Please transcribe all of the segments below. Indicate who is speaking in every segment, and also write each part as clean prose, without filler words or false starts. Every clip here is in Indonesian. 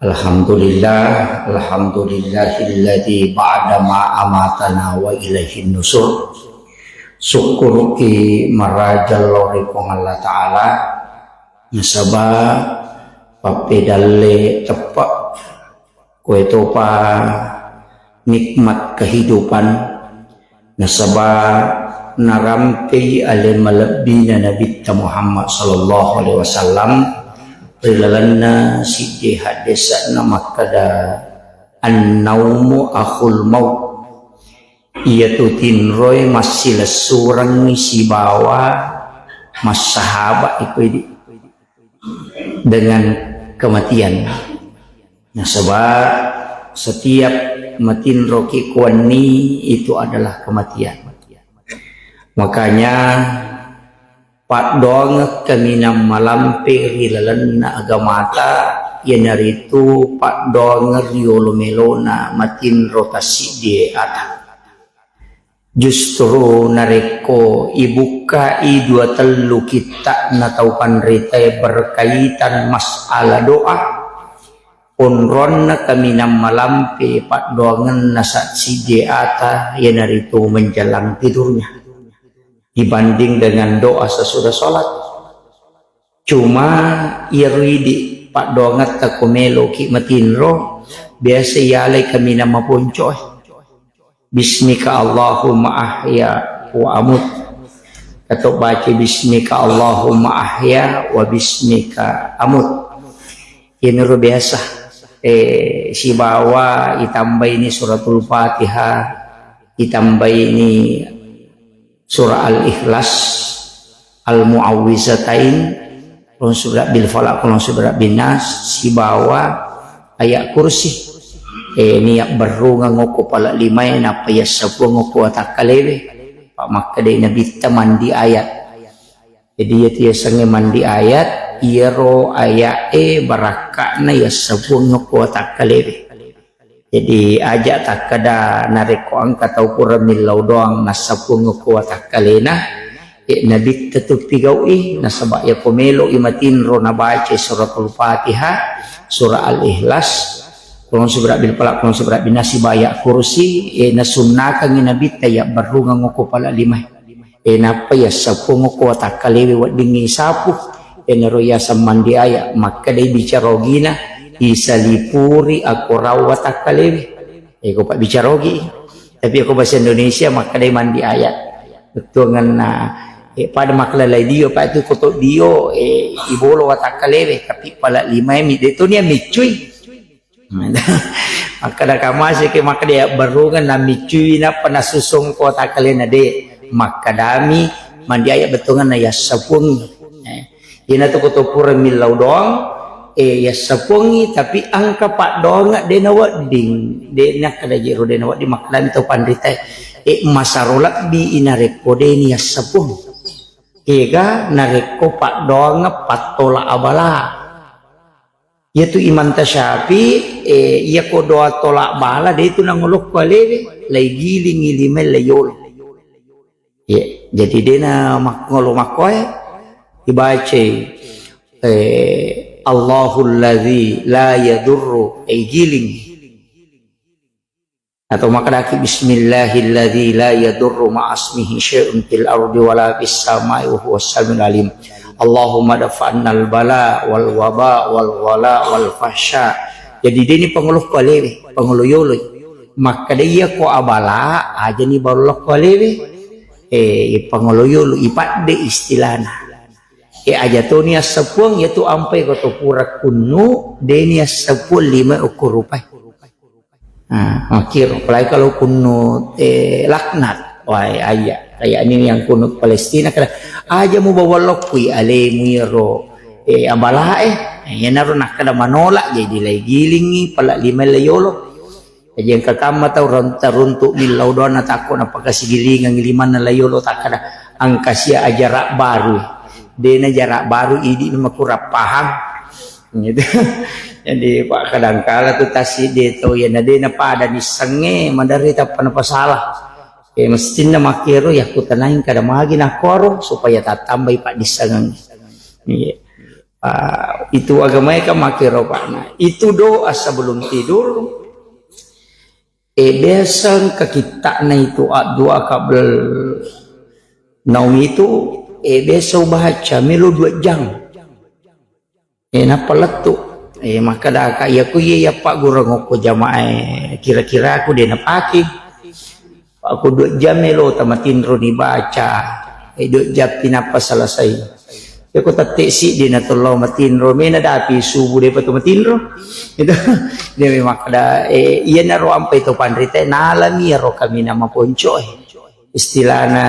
Speaker 1: Alhamdulillahilladzi ba'da ma amatana wa ilaihin nusur. Syukur ki marajal lori kong Allah Ta'ala nasaba papedalle tepak kue topa nikmat kehidupan nasaba narampi ale malabina Nabi Muhammad sallallahu alaihi wasallam rilalana si hadisa nama kada an-naumu akhul maut ia tu tinroy masih lesurang si bawa mas sahabat itu dengan kematian. Nah sebab setiap matinro kikwani itu adalah kematian. Makanya Pak dong kami malampe rilalana agamata yan narito Pak dong riolo melona matinro kasih di ada. Justru nareko ibuka dua telu kita nataukan rita berkaitan masalah doa onron kami malampe Pak dongan nasat si di ata yan narito menjelang tidurnya dibanding dengan doa sesudah sholat. Cuma iridi Pak dongat takumelo ki matinro biasa yalay kami nama ponco bismika Allahumma ahya wa amut atau baca bismika Allahumma ahya wa bismika amut ini biasa si bawa ditambah ini suratul Fatihah ditambah ini surah Al-Ikhlas Al-Mu'awwizatain kulon surah bil falaq kulon surah bin nas si bawa ayat kursi niyak baru ngoko pala limay na paya sapo ngoko atakalewe pak makade nabi mandi ayat jadi itu ya sange mandi ayat iro ayat baraka na ya sapo ngoko atakalewe jadi aja takada nareko angka tau kuramil doang nasapo ngoko atakalena nabi tetep pigawi nasaba ya pomelo imatin ro na baca suratul Fatihah surah Al-Ikhlas kulon subrak bil falaq kulon subrak bin nas bayak kursi nasunnakan nabi tayak baru ngoko pala limay napa ya sapu ngoko takalewe wat dingi sapu naroya samandi aya maka dai bicarogina isalipuri aku rawat takalewe ko pak bicarogi tapi aku bahasa Indonesia maka dai mandi ayat betul ngana pada maklalay dio pa itu koto dio ibolo watakalewe tapi pala limay mi detonya micuy maka dah kamasi ke maka dia barungan nami cuy na panasusong ko takalena de maka dami mandi ayat betungan na yasapungi ina to ko pura milaw doang yasapungi tapi angka pak doang de nawat ding de na kada jero de nawat di maklan to pandita masarolak bi inareko de ni yasapung ega nareko pak doang patola abala yaitu iman tasyafi iya ko doa tolak bala dia itu nangolok kalewe lay giling ilimel layol ya jadi dia na ngolo makoy dibaca Allahul ladzi la yadurru giling atau makadaki bismillahilladzi la yadurru ma'asmihi syai'un fil ardi wala fis samai wa huwas samiul alim Allahumma dafa'annal bala wal waba wal wala wal fahsya. Jadi dia ni pengeluh kalewe, pengeluh yoloy. Maka dia ko abala aja ni barulah kalewe. Pengeluh yoloy ipat de istilahna. Aja tu ni sepuang yaitu ampai ko to pura kunu de ni sepul 5 ukur rupiah. Makir apalagi kalau kunu laknat wah ayat kayak ini yang kunut Palestina kada aja mu bawa lokui ale muiro abala yan naron nakada manolak jadi lay gilingi pala 5 layolo aja yang kakama tau runtuk milaw doon at ako napakasigilingan ngiliman na layolo takada ang kasya ajarak baru de na jarak baru idi na makurap paham gitu. Jadi pak kadangkala tu tasi de to yan ade na pada ni sange mandarita panapasalah mestinya makiro ya kutanain kada magi na koro supaya tatambay pak disangang Itu agamanya kan makiro Pak. Itu doa sebelum tidur. Biasa ke kita na itu doa kabel naum itu. Biasa baca melu 2 jam. Napa letuk. Maka dah kaya aku ya Pak guru ngoko jamaah. Kira-kira aku dia napaki. Aku 2 jam melu tamatin ro ni baca. 2 jam pinapa selesai. Aku tatik si dia nak tolong matin ro mena dah api subuh dia patu matin ro. Itu dia memang ada iya na ro ampai to pandrita nalami ro kami nama ponco istilahna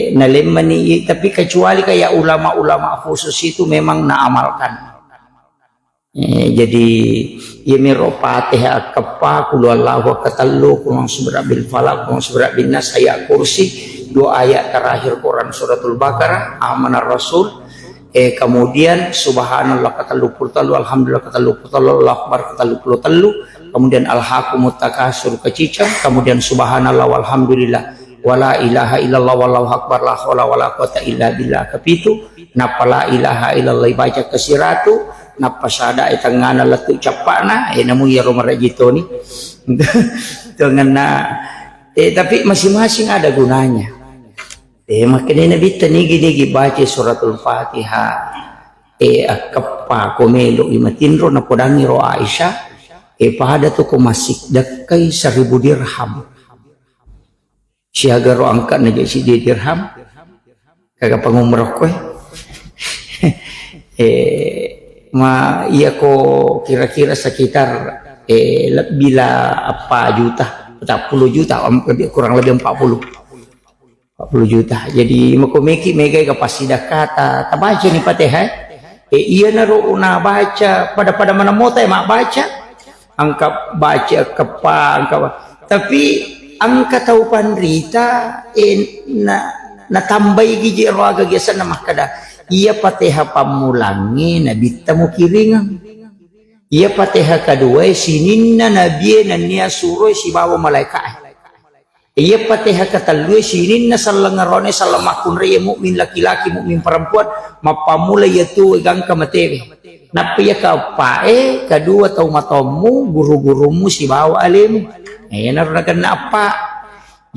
Speaker 1: nalemani tapi kecuali kayak ulama-ulama khusus itu memang naamalkan. Jadi ya miro Fatihah kepa kul wallahu katallu kul subra bil falaq kul subra bin nas ayat kursi 2 ayat terakhir Quran suratul Baqarah amanar rasul. Kemudian subhanallah katalu puluh alhamdulillah katalu puluh Allahu akbar katalu puluh kemudian alhaqumut takasur kecicang kemudian subhanallah walhamdulillah wala ilaha illallah wallahu akbar la haula wala quwata illa billah kepitu napa la ilaha illallah baca kesiratu napa sada etangana letu capana namu ya romarajito ni dengan tapi masing-masing ada gunanya. Makanya Nabi tanigi baca suratul Fatihah. Akapa komelo imatinro na podangi ro Aisyah. Pada tu ko masik dakai 1000 dirham. Siaga ro angkat na si dirham. Kaga pangumrah ko iya ko kira-kira sekitar bila apa juta 40 juta kurang lebih 40 juta. Jadi makomeki mega kapasidah kata tabaca ni Fatihah. Iya naru una baca pada mana mota mak baca angka baca kepa angka tapi angka tahu pandrita na tambai giji roaga gesa na makada iya Fatihah pamulangi nabi tamu kiringan iya Fatihah kedua sininna nabi nania suruh si bawa malaikat. Iya Fatihah katalu sirin na salangarone salamakun raya mukmin laki-laki mukmin perempuan mapamula yaitu egang kamatewe. Napaya ka pae kedua tau matamu guru-gurumu si bawa alimu. Naruh na apa?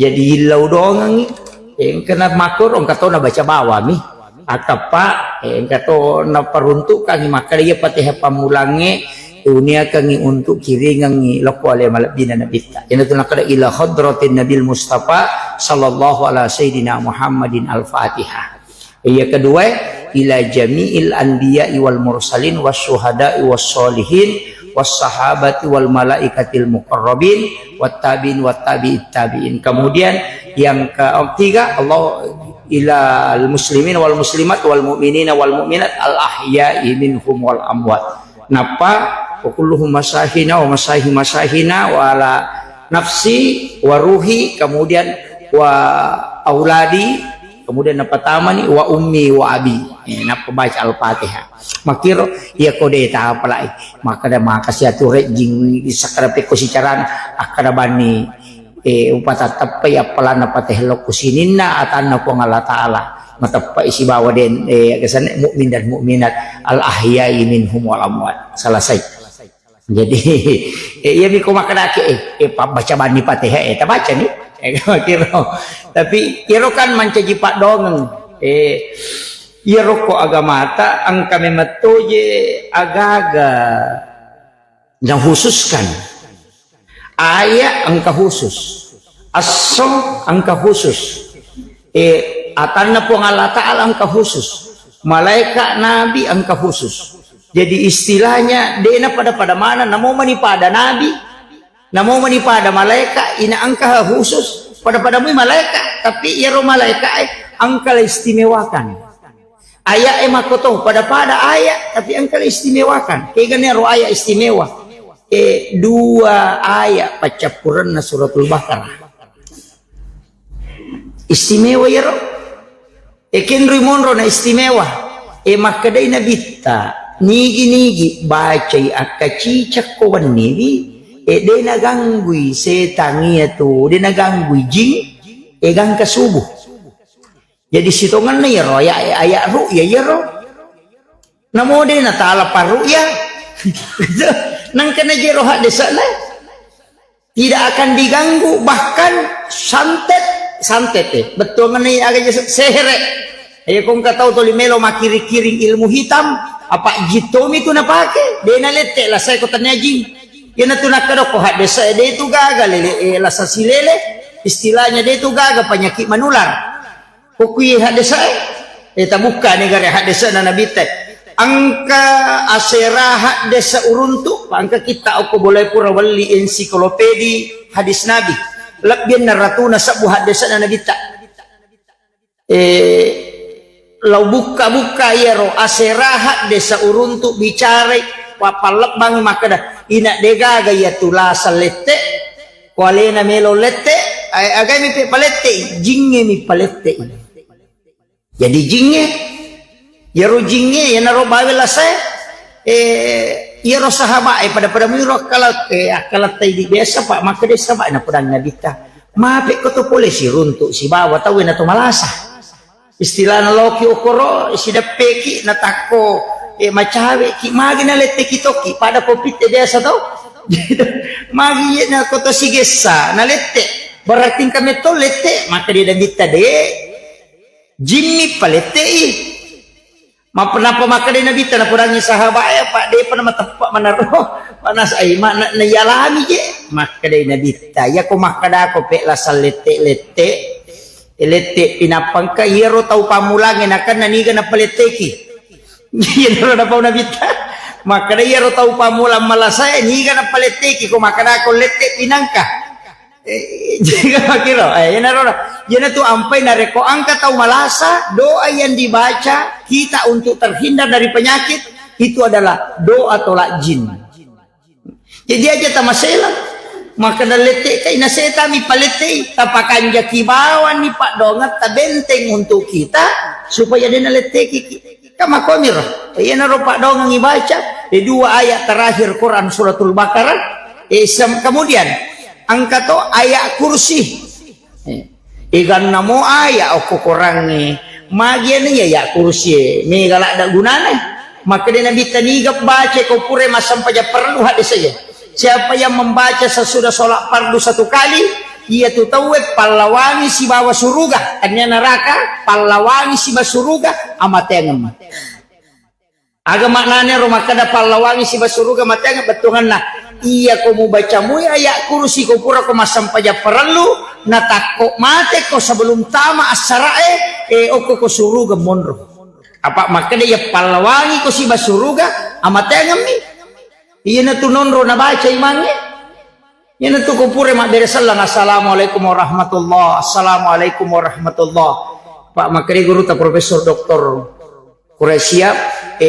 Speaker 1: Jadi hilau doang yang kena makur orang kata na baca bawa mi. Akapa yang kata na peruntukan maka iya Fatihah pamulangi dunia kangi untuk kiringangi lako alai malabina nabita yang itu nakada ila hadratin nabil mustafa sallallahu ala sayyidina muhammadin al-fatihah. Yang kedua ila jami'il anbiya'i wal mursalin wasyuhada'i wassolihin wassahabati wal malaikatil muqarrabin wattabi'in wattabi'it tabi'in. Kemudian yang ketiga Allah ila al muslimin wal muslimat wal mu'minina wal mu'minat al ahya'i minhum wal amwat. Napa kulluhum masahina wa masahina wa ala nafsi wa ruhi kemudian wa auladi kemudian napa tamani wa ummi wa abi napa baca al-Fatihah makiro ya kode ta apalai maka da makasih ature jing sakara pe ko sicaran akada bani upata tapai apala napa tehlo kusininna atanna ko Allah taala matapa isi bawa den kesan mukmin dan mukminat al ahya'i minhum wal amwat selesai. Jadi iya biko makadaki baca bani Fatihah ta baca ni kiro tapi kiro kan mancaji pak dongeng iya roko agamata ang kami matoje agaga yang khususkan ayat angka khusus aso angka khusus atanna po Allah Ta'ala angka khusus malaikat nabi angka khusus. Jadi istilahnya dena pada mana namo mani pada nabi namo mani pada malaikat ina angka khusus pada mu malaikat tapi ya ro malaikat angka istimewakan ayat makoto pada ayat tapi angka istimewakan kegane ro ayat istimewa 2 ayat pacapuran suratul Baqarah istimewa ya ro kenri monro na istimewa makadai nabita nigi baca akacicak ko waniri de naganggui setangi itu de naganggui jing gang kasubuh jadi sitongan na yaro ayat ru ya yaro Namo din natala paru ya. Nang kena jero hak desa lah. Tidak akan diganggu, bahkan santet betul ngani agak sehere. Ayo kong katau toli melo makiri-kiring ilmu hitam apa jitomi tu na pake de na lete la saya ko tanajing yana tu nakado ko hak desa de itu gagal la sasilele istilahnya de itu gagal penyakit menular kokui hak desa eta buka negara hak desa na nabite angka asera hak desa uruntu angka kita aku boleh pura wali ensiklopedi hadis nabi lebih naratuna sabu hak desa na nabita lau buka-buka ya ro aserahat desa uruntu bicara wapalak bang makada ina dega gaya tulasa lete kualena melo lete agai mi palete jinge mi palete jadi jinge ya ro jinge ya naro bawela saya ya ro sahabat pada miro kalau akalat tai di biasa pak maka desa pak na pedang nabita mape ko to polisi runtu si bawa tahu na to malasa istilah naloki okoro sida peki natako macawe ki magi na lete kitoki pada kopite desa to magi na koto sigesa na lete berarti kami to lete maka dia dita de jimmi palete mapenapa maka dia nabita na purangi sahabat ya pak de pernah matepak manaro panas ai mana na yalami je maka dia nabita ya ko makada ko pe la salete lete elete pinapangka yero tau pamulangi akan naniga na paleteki yero na pau nabita maka da yero tau pamulang malasaya niga na paleteki ko maka da ko lete pinangka jika makiro yana tu ampai na reko angka tau malasa doa yang dibaca kita untuk terhindar dari penyakit itu adalah doa tolak jin jadi aja tamasela maka nalete kay naseta mi palete tapakan jaki bawan ni pak dongat tabenteng untuk kita supaya dia nalete kama komir ya naro pak dong ngibaca di dua ayat terakhir Quran suratul Baqarah kemudian angka to ayat kursi ikan namo ayat aku kurangi magian ya kursi mi galak ada gunane maka dia nabi tanigap baca ko pure masam paja perlu hadis saja. Siapa yang membaca sesudah sholat fardu satu kali, ia tu tahu pahlawangi si bawa suruga, hanya neraka, pahlawangi si bawa suruga, amatengem. Aga maknanya rumah kada pahlawangi si bawa suruga, amatengem betungan nah. Iya ko mu baca mu ayat kursi ko pura ko masam paja perlu, natako mate ko sebelum tama asarae, oko ko suruga monro. Apa makanya ya pahlawangi ko si bawa suruga, amatengem ni. Iya na tunonro na baca imannya. Iya na tu kupure mak dari salam assalamualaikum warahmatullah. Assalamualaikum warahmatullah. Pak makri guru ta Profesor Dr. Quraisyah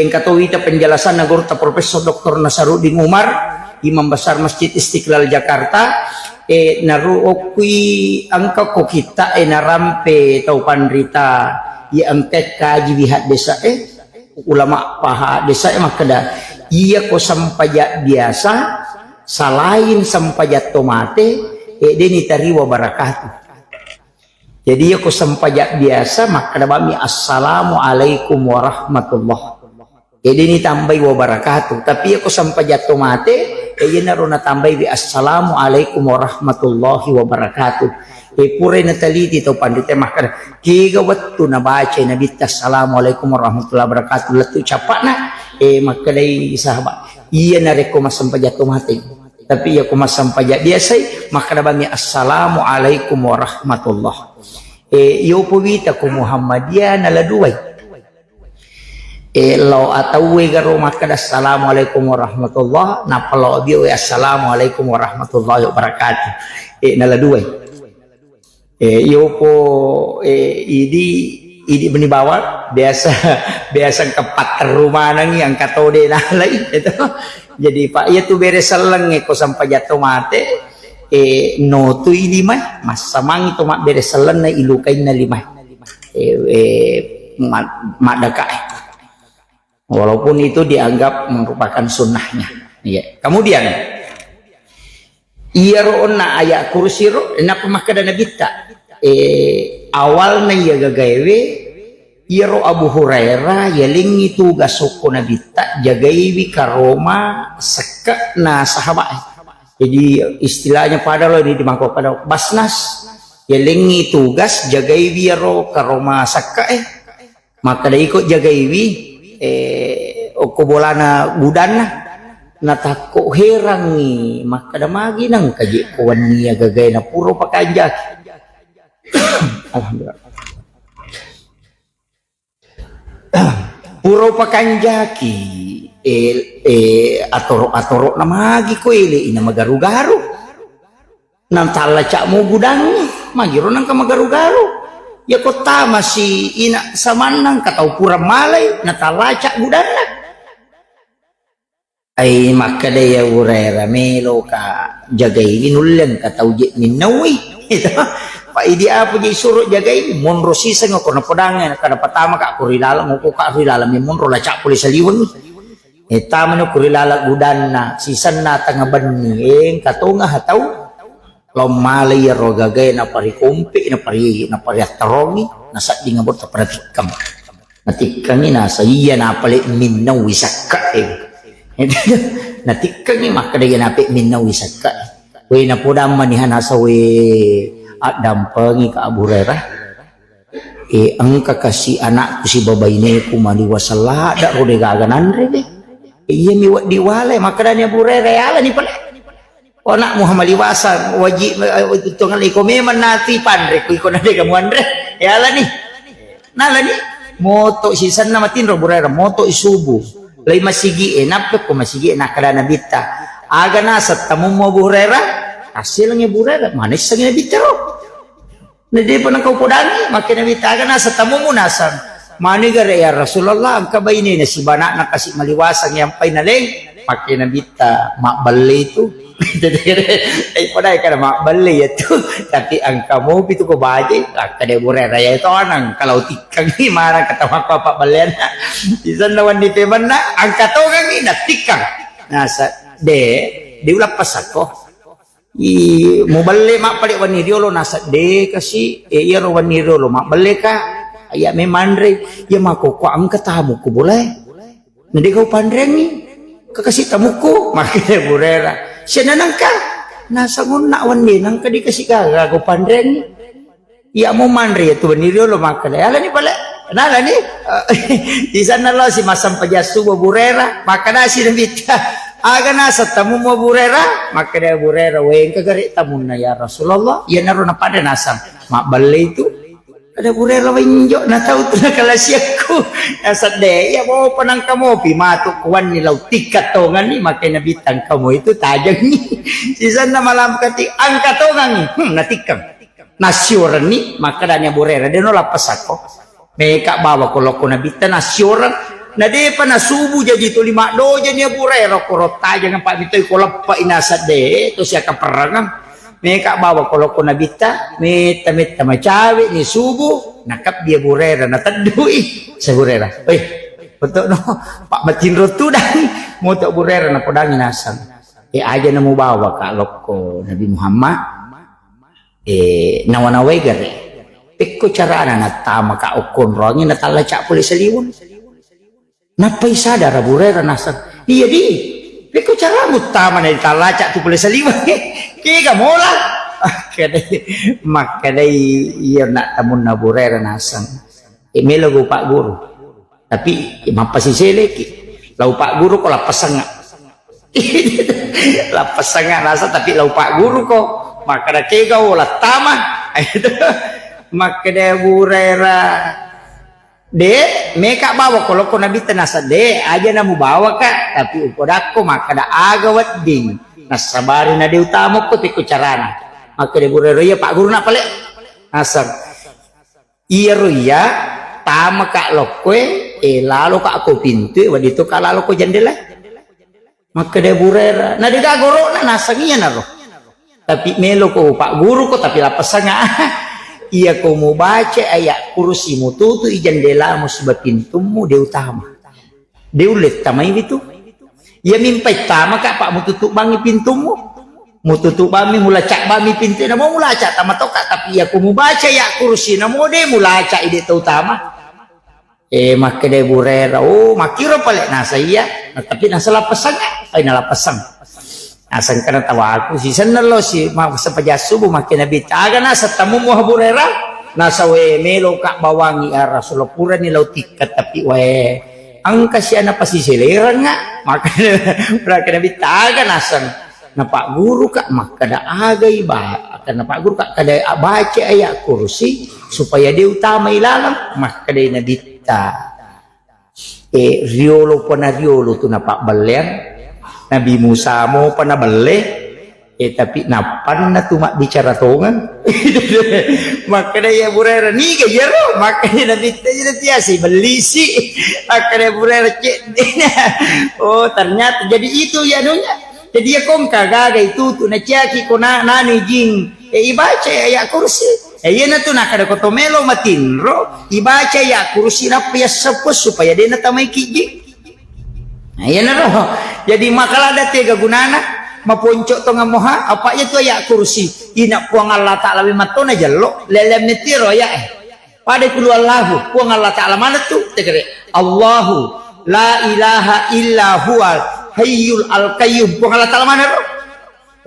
Speaker 1: katawita penjelasan na guru ta Profesor Dr. Nasaruddin Umar Imam Besar Masjid Istiqlal Jakarta naru okui angka ko kita narampe tau pandrita ya angket kaji wihat desa ulama paha desa makada iya ko sampajak biasa salain sampajak tomate deni tariwa barakatuh jadi iya ko sampajak biasa maka bami assalamualaikum warahmatullah deni tambai wa barakatuh tapi iya ko sampajak tomate iya narona tambai bi assalamualaikum warahmatullahi wabarakatuh pure na taliti to pandite makar kiga wattu na baca na bitta assalamualaikum warahmatullahi wabarakatuh latu capakna makadai sahabat iya na reko masampajak tomate tapi iya ko masampajak biasa maka bami assalamualaikum warahmatullah yo povita ko Muhammadiyah na laduway law atawe garo makada assalamualaikum warahmatullah na palaw biyo assalamualaikum warahmatullahi wabarakatuh na laduway yo po idi benibawa biasa kepat rumah nang yang katode nalai itu jadi pak ya tu beres seleng ko sampai jatuh mate no tu ini mah mas samang itu mak beres seleng na ilukain na lima madaka walaupun itu dianggap merupakan sunnahnya ya kemudian iya roona ayat kursi ro na pemakada nabita awalnya ya gagawe Iro Abu Hurairah yalingi tugas ko Nabi tak jagaiwi karoma seka na sahabat. Jadi istilahnya pada lo di mangkok pada basnas yalingi tugas jagaiwi ro karoma seka maka dari ikut jagaiwi ko bolana gudana natako herangi maka da magi nang kaji kawan niya gagay na puro pakanja. Alhamdulillah. Puro pakanjaki atoro na magi ko ina magaru-garu nang talaca mo gudang magiro nang ka magaru-garu ya ko tama si ina samanang kataw pura malay na talaca gudang na ay makadaya urera melo ka jagay inulan kataw jit minawi ito pa idi apo di surut jagay monro sisa nga ko na podangan kada patama ka kurilala mo ko ka kurilala mi monro la cak puli saliwon tama no kurilala gudan na sisan na tangaban ni katunga hataw lomalay ro gagay na pari kumpi na pari tarongi nasa di nga bot pratikam natikang ina sa iya na pali minnaw isakka natikang ni makadaya napi minnaw isakka we na podam manihan asa we at dampangi ka Abu Hurairah ang kakasi anak ko si babay ne kumaliwasala da ro de gaganan re iya mi diwale makada ni Abu Hurairah ala ni pala o nak Muhammad liwasan wajib itu ngali ko meman nati pandre ko na de kamuan re ala ni nala ni moto sisan na matin ro Abu Hurairah moto isubu lay masigi napek ko masigi nakada nabita aga na sa tamu mo Abu Hurairah hasil ng Abu Hurairah manis sa ginabita ro hindi pa nang kaupudangi makin nabitagan na sa tamu mo nasan manigar ya Rasulullah ang kabay ni na si bana na kasi maliwasang yampay na leng makin nabita makbali ito ay paday ka na makbali ito tapi ang kamu pito ko baje kada Abu Hurairah ito anang kalautik kang ni marang katawa ko papabalian na isan nawan di teman na ang katogang ni natikang nasa di ulapas ako mubali makpalik waniriolo nasa de kasi iya ro waniriolo makbalik ka aya may mandre ya makukuha ang katamu ko boleh nadi kau pandreng ni kakasi tamu ko makita burera siya nanang ka nasa nguna wani nang kadi kasi ka ko pandreng ni iya mo mandre ya tu waniriolo makala ala ni pala nala ni di sana lo si masam pajasu burera makana si nabita aga na sa tamu mo Burera makada Burera weng kagari tamun na ya Rasulullah ya naro na pada nasam makbali itu kada Burera wenjo na tau tu na kalasyaku nasa de ya mo panang kamo pimato kuan ni law tikat tongan ni makay nabitang kamo itu tajang ni sisan na malam kati ang katongan ni natikang nasyuran ni makada niya Burera de no lapas ako meka bawa ko nabita nasyuran na di pa nasubo jadi ito 5 doja niya Burera korota jangan pak bitoy kolap pa inasad de ito siya kaparangang may kabawa kolok ko nabita may tamit tamachawi ni subo nakap dia Burera natadui sa Burera betul no pak matinro tu dah moto Burera na podang inasang aja na mo bawa ka loko Nabi Muhammad nawanaway gari pikko cara na tama ka ukon rongi natala cak puli saliwon napay sadar Burera nasag iya di pikko cara utama na italacak tu pula saliwang kaya mola makadai iya nak tamun na Burera nasang melago pak guru tapi mapasisele lau pak guru ko lapasanga lapasanga nasa tapi lau pak guru ko makada kega wala tama makada Burera de meka bawa kalau ko nabita nasa de aja na mo bawa ka tapi upodako makada agawat ding nasabari na de utamo ko ti kucarana makada Burera ya pak guru na pale asam iya roya tama ka lokwe lalo ka ako pintu wadito ka lalo ko jandela makada Burera na de gagoro na nasangiya na ro tapi melo ko pak guru ko tapi lapasanga iya ko mo baca ayat kursi mo tutu ijandela mo sa pintumu de utama de ulit tamay itu iya mimpay tama ka pak mo tutup bangi pintumu mo tutup bami mula cak bami pintu na mo mula cak tama toka tapi iya ko mo baca ayat kursi na mo de mula cak ide utama Maka dia burera, makiro pala nasa iya, tapi nasa lapasan ay nalapasan. Asan ka na tawa ako, si sanalo si sa pajasubo, makinabitaga na sa tamu mo burera, nasa melo ka bawangi ara, sulapura nilaw tikat, tapi ang kasya na pasisiliran nga, maka kinabitaga nasan, napaguro ka, makadaagay ba, napaguro ka, kada baca ayak kursi, supaya di utama ilalang, makaday na dita. Riolo pa na riolo to napakbaler, Nabi Musa mo pa nabale, tapi napan na bicara tongan, makanya burera ni kayaro, makanya nabita na tiasi belisi, makanya burera cek, ternyata jadi itu ya nunya, jadi ya kong kagagay tutu na ceki ko na nani jing, ibaca ya kursi. Yan na ito nakada ko tomelo matinro, ibaca ya kursi na piyasapos supaya din na tamay kijik. Ayan na ro. Jadi makalada tiga gunana, mapunco to nga moha, apa ito ya kursi. Ina po ang Allah Ta'ala mato na jalo, lelem ni tiro ya Pada kulu Allahu, po ang Allah Ta'ala mana tu? Tegere, Allahu la ilaha illa huwal hayyul al-qayyum. Po ang Allah Ta'ala mana ro?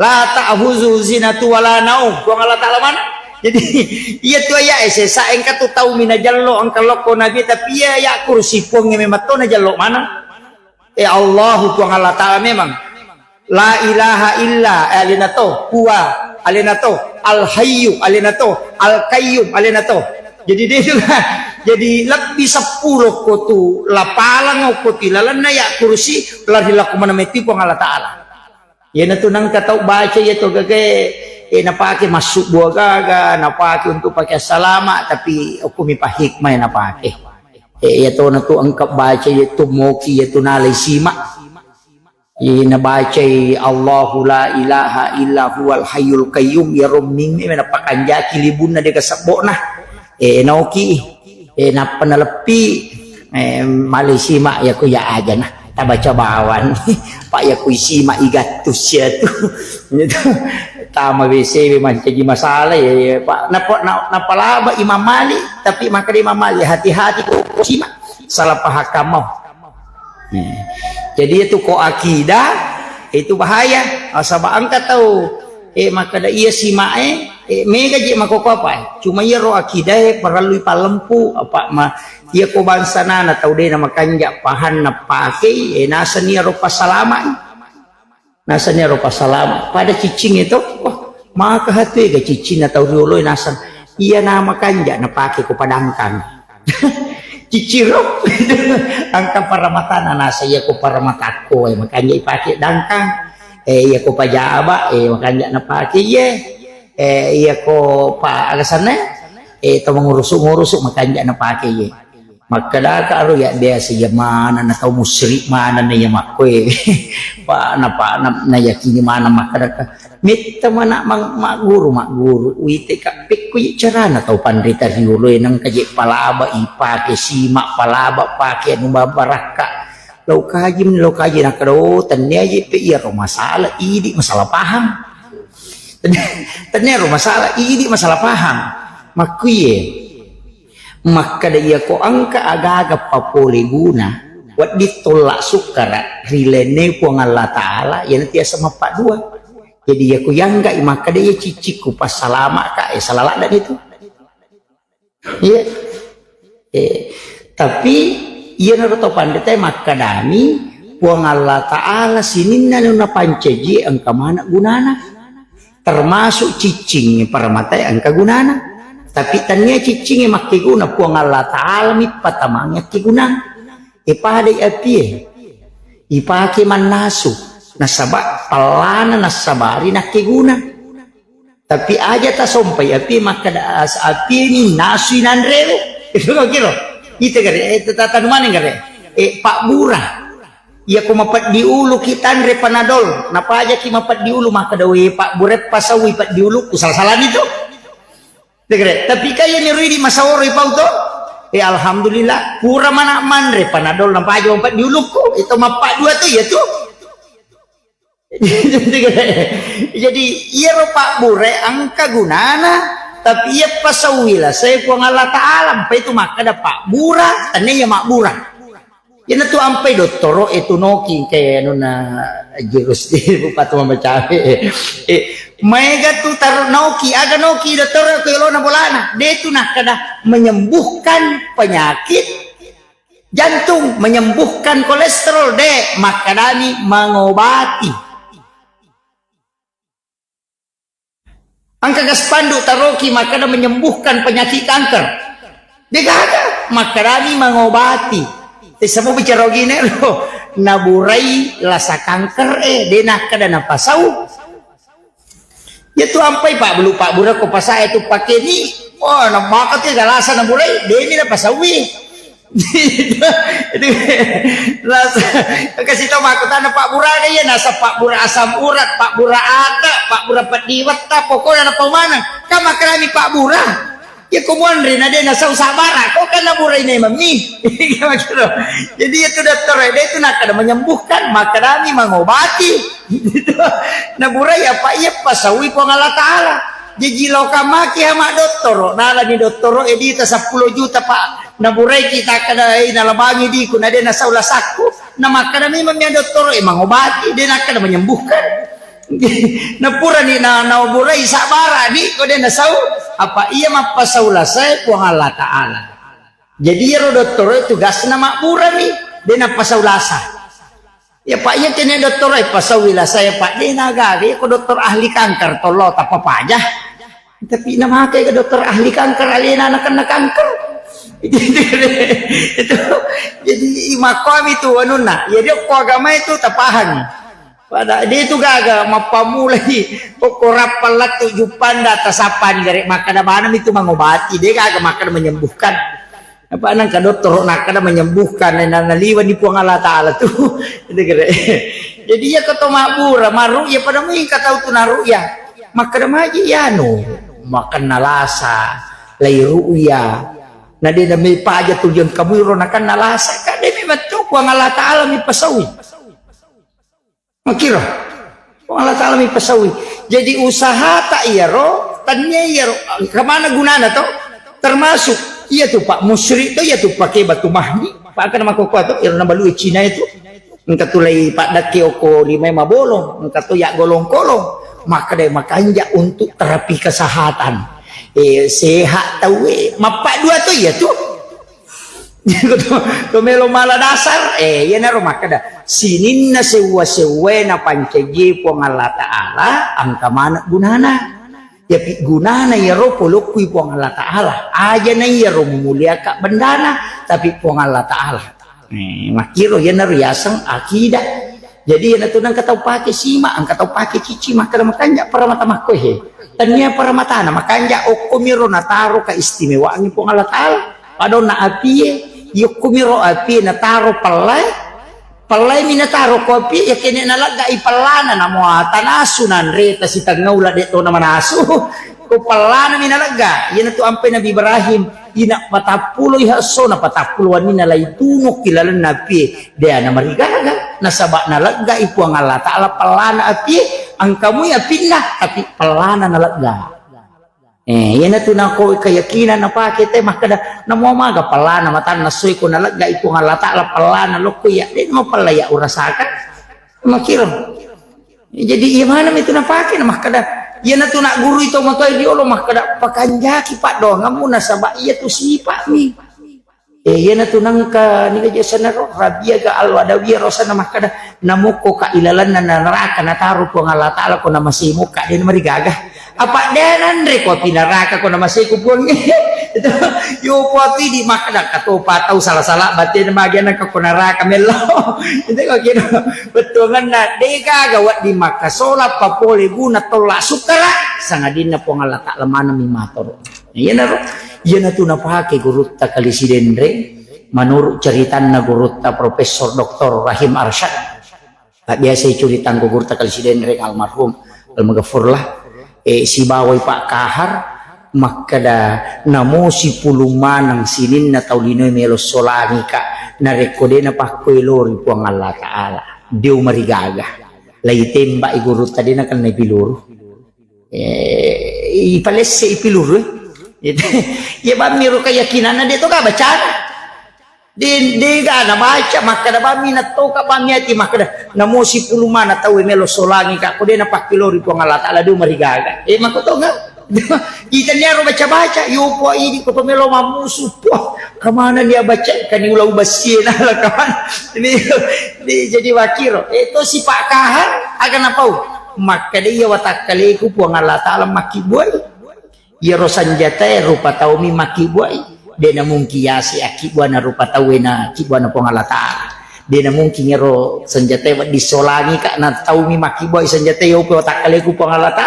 Speaker 1: La ta'huzu zinatu wala naum. Po ang Allah Ta'ala mana? Jadi iya tu ya sa engka tu tahu mina jallo ang kaloko nabi tapi ya kursi pong yang memato na jallo mana Allahu tuang Allah Ta'ala memang la ilaha illa alinato huwa alinato al hayyu alinato al qayyum alinato. Jadi dia juga jadi lebih 10 ko tu lapalang ko tilalan na ya kursi lari laku mana meti pong Allah Ta'ala. Ya na tu nang katau baca ya tu gage napake masuk buah gaga, napake untuk pakai salama, tapi aku mipa hikmah yang napake. Yato na tu angkap baca yaitu moki yaitu nalay sima. Nabaca Allahu la ilaha illa huwal hayyul qayyum ya romning ni napakanjaki libun na dia kasabok na. Naoki napanalepi malay sima ya ko ya aja na. Tabaca bawan pak ya ko sima igatus ya tu. Tama WC memang jadi masalah ya Pak. Napalaba Imam Malik, tapi maka Imam Malik hati-hati kok simak salah paham mau. Jadi itu kok akidah itu bahaya. Asal angkat tahu maka da iya simak mega je mako apa. Cuma iya ro akidah perlu palempu apa ma iya ko bangsa na tahu deh nama kanja pahan na pakai nasan iya ro pasalama. Nasanya rupa salam pada cicing itu maka hati ga cicing atau riolo nasan iya nama kanja na pakai ko padangkan ciciro angka para mata nasa iya ko para matako makanya ipakai dangkang iya ko pajaba makanya na pakai iya ko pa agasana to mengurusuk makanya na pakai maka dah kalau ya dia siya mana na tahu musyrik mana na ya makwe pa na yakini mana maka dah mita mana mak guru uite ka pikku cara na tahu pandita riulo nang kaje palaba ipake simak palaba pake anu baraka lau kaji nak kado tanya je pe iya masalah idi masalah paham tanya masalah idi masalah paham makwe maka dia ko angka aga-aga papole guna wat ditolak sukara rilene ko Allah Ta'ala yang tiasa mapak dua jadi ya ko yang enggak maka dia ciciku pas salama ka salalak dan itu ya tapi ia naruto pandai maka dami puang Allah Ta'ala sininna na panceji angka mana gunana termasuk cicing para mata angka gunana. Tapi tanya cicing makai guna puang Allah Ta'ala mi patamangnya kiguna ipaday api ipake man nasu nasaba palana nasabari nakiguna tapi aja ta sompai api maka daas api ni nasu inandre itu kira itu gare tatan mana gare Pak Burah ia ko mapat diulu kita andre panadol napa aja ki mapat diulu maka dawe Pak Buret pasawi pat diulu kusal-salan itu tapi kaya ni Rudi masawari pa to alhamdulillah pura mana manre panadol nampak aja empat diuluk ko itu mapak dua tu ya tu jadi iya ro Pak Bure angka gunana tapi ia pasawila saya puang Allah Ta'ala pa itu maka ada pak bura tanya makbura yan na to ampay doktoro ito noki kaya ano na jirus di bupat mamacabe mega tu tar noki aga noki doktoro kaya na bolana dito na kada menyembuhkan penyakit jantung menyembuhkan kolesterol maka dani mengobati angka gaspandu taroki maka ada menyembuhkan penyakit kanker. Dia ada maka dani mengobati. Tidak mau bicara gini loh. Naburai lasa kanker dia nak kada napasau. Ya tu ampai pak belu pak bura ko pasai itu pakai ni. Oh nama kau tiga lasa naburai dia ni napasawi. Rasa kasih tahu aku tanda Pak Bura ya nasa Pak Bura asam urat Pak Bura ada Pak Bura pediwat tak pokoknya apa mana kamu kerani Pak Bura ya kumuan rina dia nasa usabara kok kan Bura ini mami jadi itu dokter dia itu nak ada menyembuhkan maka kami mengobati Nabura ya Pak ya pasawi Allah Ta'ala jadi lokamaki sama dokter nah lagi dokter edita 10 juta Pak naburai kita kada nalabangi di kuna dia nasaula sakku nama kada memang dia dokter emang obati dia nak kada menyembuhkan napura ni na naburai sabara di ko dia nasau apa ia mapasaula saya ku Allah Ta'ala jadi ya dokter tugas nama pura ni dia napasaula sa ya Pak ya kene dokter pasawila saya Pak dia naga dia ko dokter ahli kanker tolo tak apa aja tapi nama ke dokter ahli kanker alina anak kanker itu jadi makom itu anu nak jadi agama itu tapahan pada dia itu gagal mapamulai pokok palat tujupan data sapan dari makan mana itu mengobati dia gagal makan menyembuhkan apa nang ka dokter nak kada menyembuhkan naliwan di puang Allah Ta'ala tuh jadi ya kata makbura maru ya pada mui kata tu naru ya makan maji ya no makan nalasa lai ruya na di na may paja tujuan kaburo na kan nalasa ka di may matuk wang Allah Ta'ala may pasawi makira wang Allah Ta'ala may pasawi jadi usaha tak iya ro tanya iya ro kamana gunana to termasuk iya tuh Pak musyrik tuh iya tuh pakai batu mahdi Pak kan makukuha to iro na balui Cina itu engka tulay Pak daki oko limay mabolong engka to ya golong-kolong maka deh makanya untuk terapi kesehatan sehat tahu mapak dua tuh ya tuh melo mala dasar ya naro maka dah sinin na sewa na pancaji po Allah Ta'ala angka mana gunana ya gunana ya ro polokui po Allah Ta'ala aja na ya ro memuliakan bendana tapi po Allah Ta'ala makiro ya naro yasang akidah jadi ya nang katau pakai sima ang katau pakai cici maka makanya para mata makohe tanya para mata na makanya okumiro na taro ka istimewaan ni po Allah Ta'ala pado na api yokumiro api na taro palay minataro ko api ya kini nalaga ipalana na mo tanasunan reta si tagnaula dito na manaso ko palana minalaga yan ito ampay Nabi Ibrahim ina patapulo ihaso na patapuluan ni nalay tunok kilalan na api dia na marigaga nasaba nalaga ipo ang Allah Ta'ala palana api ang kamu ya pindah tapi pelana nalaga yan na to na ko keyakinan na pakit mah kada na mo maga pelana matan nasuy ko nalaga ipo nga lata la pelana loko ya di mo palaya urasakan makiro jadi gimana itu na pakai mah kada yan na to na guru ito makay di ulo mah kada pakanjaki Pak do ngamu na saba iya to sipa mi yan na to nang ka ni ka sana ro rabia ga alwadawiya rosa na makada namuko ka ilalan na naraka na taro ko nga Allah Ta'ala ko na masimu ka din marigaga apa denan re ko pinaraka ko na masiku puang itu yo pati di makada katopa tau salah-salah batin magian ka ko naraka melo itu ko kino betungan na dega gawat di makasola papole guna tolak sukara sangadina po nga Allah Ta'ala mana mi mator yan na ro yan na to napake gurutta kalisidendre menurut ceritaan na gurutta Profesor Dr. Rahim Arsyad biasa ceritaan gurutta kalisidendre almarhum almagafurlah si bawai Pak Kahar makada namo si pulumanang sinin na taulinoy melos solani ka na rekode na pakwelori po ang Allah Ta'ala diw marigaga lay temba igurutta din na kan nabiluro ipalesse ipilur ya bami ro keyakinan dia to ka baca di ga na baca maka da bami na to ka bami ati maka na mo si pulumana tawe melo solangi ka ko de na pakilori ko ngala taala do marigaga mako to nga kita niya ro baca yupo ini ko pamelo mamusu po kamana dia baca kaniulau basien ala kaman ini jadi wakiro itu si Pak Kahar akan apa maka dia watakale ku po ngala taala makiboy ya rosanjata rupa taumi makibuai dia na mungkin yasi akibuana rupa tawena kibuana pongalata dia na mungkin ro sanjata disolangi ka na taumi makibuai sanjata yo pe takale ku pongalata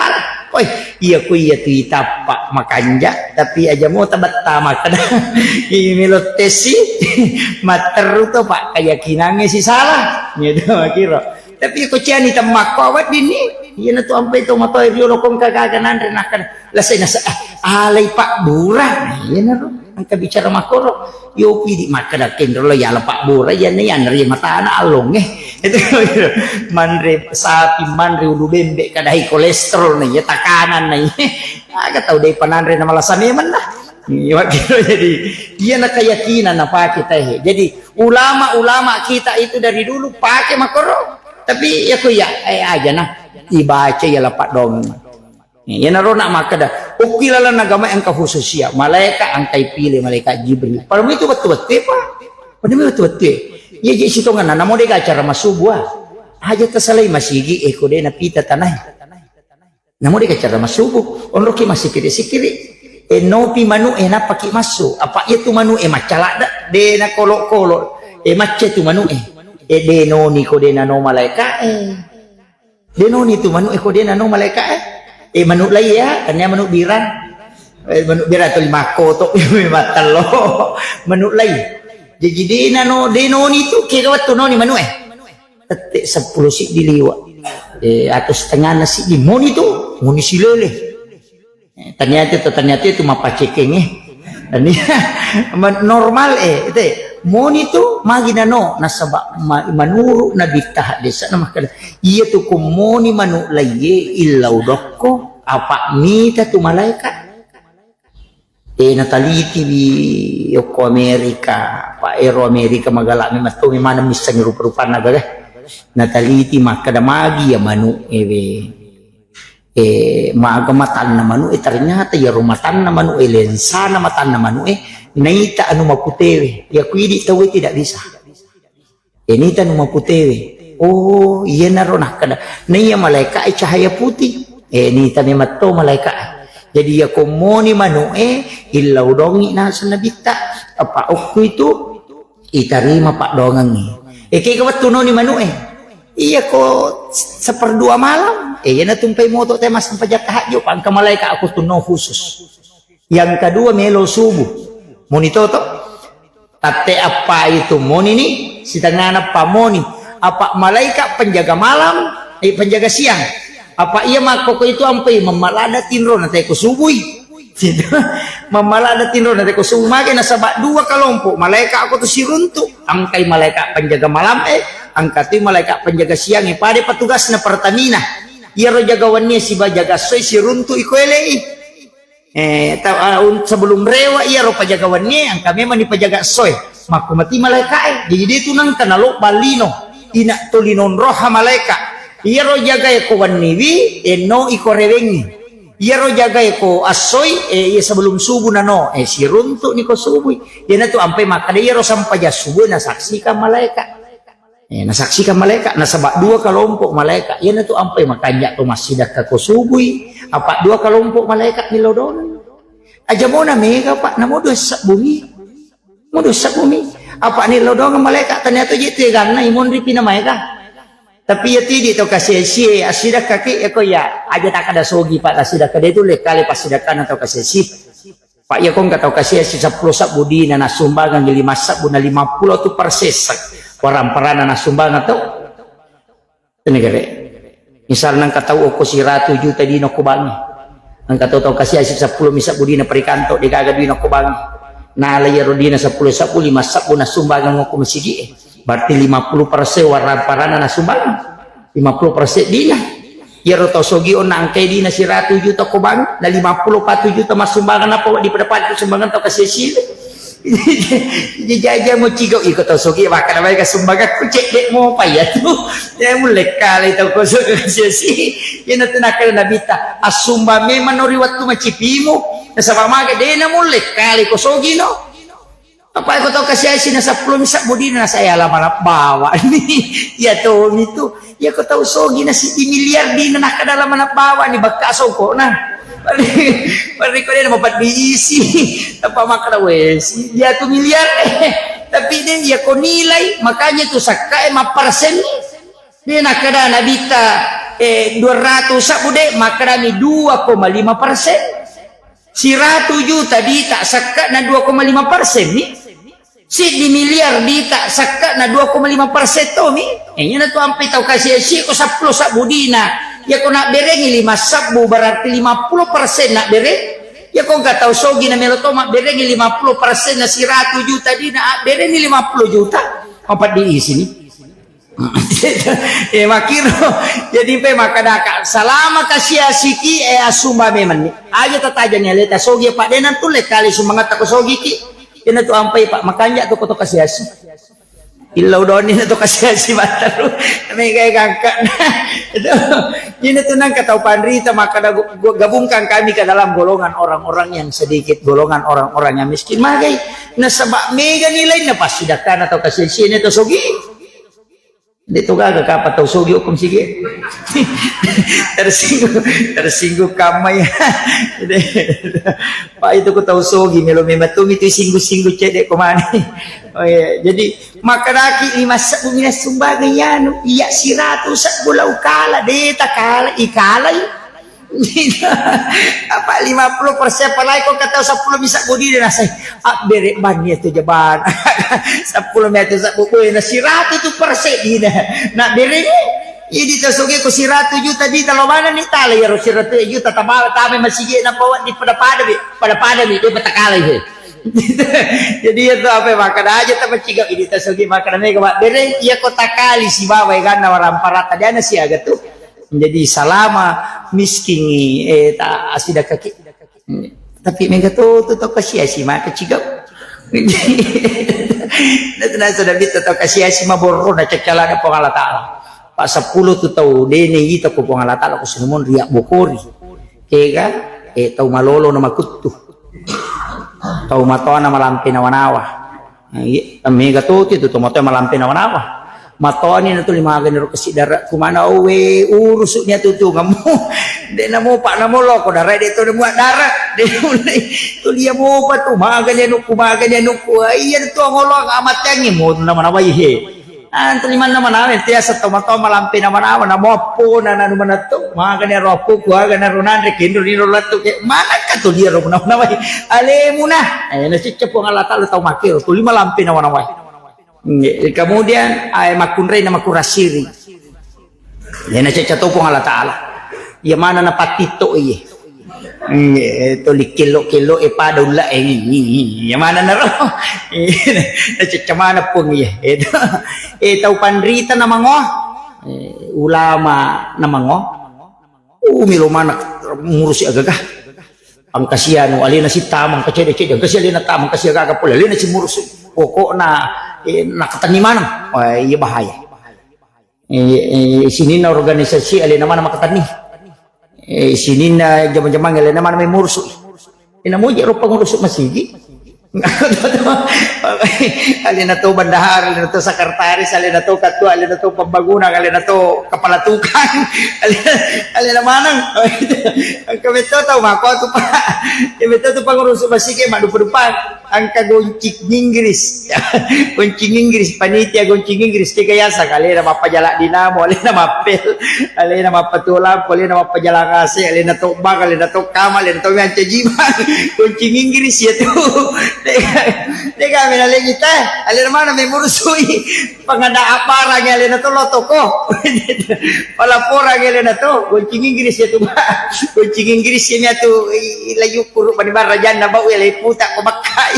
Speaker 1: oi iya ku iya tu itapa makanja tapi aja mau tabatta makana imelo tesi materu to Pak keyakinannya si salah gitu kira tapi ko ciani tamak awat dini iya na to ampai to matoy riolo kong kagaganan renakan lasay na sa alay Pak Bura iya na ro ang kabicara makoro yo pidi makadakin ro yala Pak Bura yan ri mata na along itu manre sapi manre ulu bembe kadahi kolesterol na ya takanan na aga tau day pananre na malasame man na iya kira jadi iya na keyakinan na pa kita jadi ulama-ulama kita itu dari dulu pakai makoro tapi ya ko ya aja nah ibaca ya lapak dong ya naro nak makada ukilala nagama ang kahususia malaikat ang kay pilih malaikat Jibril parang itu betul-betul Pak padahal betul-betul ya jadi situ ngana namo de acara masubwa aja tasalay masigi ko de napita tanay namo de acara masubu onro ki masikiri sikiri no pi manu na paki masu apa itu manu macala da de na kolo-kolo macce tu manu de no ni ko de na no malaikat deno ni tu manu ko de na no malaikat manu lai ya kanya manu biran manu biran to 5 kotok 5 talo manu lai jadi deno ni tu kira waktu no ni manu tetek 10 sik diliwa atau setengah nasi di moni tu moni silele ternyata itu mapacekeng normal itu moni tu magina no nasaba manuru nabitah desa nama kada iya tu kumoni manu laye illau dokko apa mita tu malaikat nataliti di yoko Amerika pa ero Amerika magala mi mato mi mana misang rupa-rupa naga nataliti makada magi ya manu maagamatan na manu ternyata ya rumatan na manu lensa na matan na manu naita anu maputewe ya kuidi tahu tidak bisa naita anu maputewe oh iya naronah kada naya malaikat cahaya putih naita ni matto malaikat jadi ya komoni manu illau dongi na sanabita apa okku itu itarima Pak dongang kaya kawat tuno ni manu iya ko 1/2 malam yan na tumpay mo to temas ng pajak tahadyo pang kamalaikat ako tuno khusus yang kedua melo subuh monito to tate apa itu moni ni si tangana pamoni apa malaikat penjaga malam penjaga siang apa iya makoko itu ampai memalada tinro na ko subuhi memalada tinro na ko sumage na sabak 2 kelompok malaikat ako to siruntu ang kay malaikat penjaga malam ang kati malaikat penjaga siang pada petugas na Pertamina iya ro jagawannya si bajaga soy siruntu ikoelei sebelum rewa iya ro pajagawannya ang kami man ipajaga soy makumati malaikat jadi dia tunang kanalo balino ina tulinon roha malaikat iya ro jaga ko wanniwi no iko rewengi iya ro jaga ko asoy iya sebelum subuh na no siruntu niko subuh dia na tu ampai makada iya ro sampaja subuh na saksikan malaikat nasaksikan malaikat nasabak 2 kelompok malaikat yan itu ampai makanya to masjidah ko subuhi apa 2 kelompok malaikat ni lodon aja mo na mega Pak namo dosa bumi mo dosa bumi apa ni lodon malaikat ternyata jitu ganna imon ri pinamay ka tapi ya tidi to kasi asidah kaki ko ya aja tak ada sogi Pak asidah kada itu lekale pasidakan atau kasi Pak ya kong katau kasi 10 sabudi na nasumbangan 5 sabu na 50 tu persesak orang-orang na sumbangan to ini kare misal nang katau ko si ratu juta di no kubangi ang katau kasi 10 misa budi na perikanto di kagad di no kubangi na layaro di na 10 sabu 5 sabu na sumbangan ko masigi berarti 50% orang-orang na sumbangan 50% di na Ya roto sogi on angkai di na si ratu juta ko bang na 54 juta mas sumbangan apa di pendapat sumbangan to kasih sila. Jaja mo cigo iko to sogi maka na ka sumbangan ko cek dek mo pa ya tu. Ya mulai kali to ko so kasih si. Yan na tinakal na bita asumba me manoriwat tu macipimo na sa mamaga de na mulai kali ko sogi no. Apa ko to kasi si nasa 10 misak budi na saya lah malah bawa ni ya to itu ya ko tahu sogi na si miliar di na nakadala manap bawa ni bakaso ko na pari ko na mapat diisi apa makna wes dia tu miliar tapi dia ya ko nilai makanya tu sakai mapersen dia nakadala bita 200 sak bude makna 2,5%. Si 100 juta di tak sakat na 2,5% ni. Si di miliar di tak sakat na 2,5% to mi. Nya na to ampe tau kasih si ko 10 sak budina. Ya ko nak bereng 5 sabu berarti 50% nak bereng. Ya ko enggak tahu sogi na melo to mak bereng 50% na si 100 juta di na bereng 50 juta. Apa di sini? Makiro jadi pe makadaka salama kasih siki asumba meman aja tataja ni leta sogi pak denan tu le kali sumangat aku sogi ki ina tu ampai pak makanya tu koto kasih asi ilau doni tu kasih asi mataru me kay gangka ini tu nang katau pandrita maka gabungkan kami ke dalam golongan orang-orang yang sedikit golongan orang-orang yang miskin magai na sabak mega nilai na pasidakan atau kasih asi ni tu sogi. Dito gaga ka pataw sogi hukum sige tersinggung kamay pak itu ko tahu sogi melo mematong itu singgu cedek kumani jadi makaraki 5 sak bumina sumbangan yan iya si 100 sak bulau kala deta kala ikala apa 50% palai ko kataw 10 bisa budi na say bere bannya tu jaban 10 meter sa bukoy na si 100 tu persen di na bere idi to soge ko si 100 juta di talomana ni tala ya si 100 juta tama tama masige na pawat di pada di patakala he jadi itu apa makan aja tapi ciga ini to soge makan me ka bere iya ko takali si bawa kan na waramparata dana si aga tu menjadi salama miskin tak asida kaki tapi mega tu kasih si maka cigap na sudah bita to kasih si maboro na cakala na pangala taala pa 10 tu tau dene ita ko pangala taala ko sinumon riak bokori kega tau malolo na makuttu tau matoa na malampi na wanawa mega tu matoa malampi na wanawa matoni na to limagan ro kasi dara kumana we urusnya tu ngamu de namo pak namo loko dara de to muat dara de to dia mo pa tu magan ya nu iya to ngolong amat yangi mo na mana wai he an to liman na mana tiya sa to mato malampi na mana na mopo na nanu mana to magan ya ropo ku aga na runan de kindo ni rolatu ke mana ka to dia ro na wai ale muna na si cepo ngalata lu tau makil to lima lampi na mana wai. Kemudian makunrei na makurasiri yana cacato po Allah Ta'ala ya mana na patito iye to likilo padula ya mana na ro na cacamana po iye tau pandrita na mango ulama na mango umilo mana ngurusi agagah ang kasiyano alina si tamang kacede-cede ang kasiyalina tamang kasiyaga pula alina si murus pokok na nakataniman iya bahaya sini na organisasi alina mana makatani sini na jaman-jaman alina mana may murus ina mo jero pangurus masigi alina to bandahar alina to sekretaris alina to ketua alina to pembangunan alina to kepala tukang alina manang kami to tahu mako tu pak kami to pengurus masigi madu depan angka goncik Inggris panitia goncik Inggris kayasa kali nama pajalak dinamo alina mapel alina mapatula alina mapajalak kasih alina to bak alina to kamal alina to yang cejiman goncik Inggris ya tu Deka minalay kita, alin naman na may murusui, panganda apara ng alin na to, loto ko. Palapura ng alin na to, kuncing Inggris ya to ba? Kuncing Inggris ya to, ilayo puro panibara dyan na ba, ilay puta kumakay.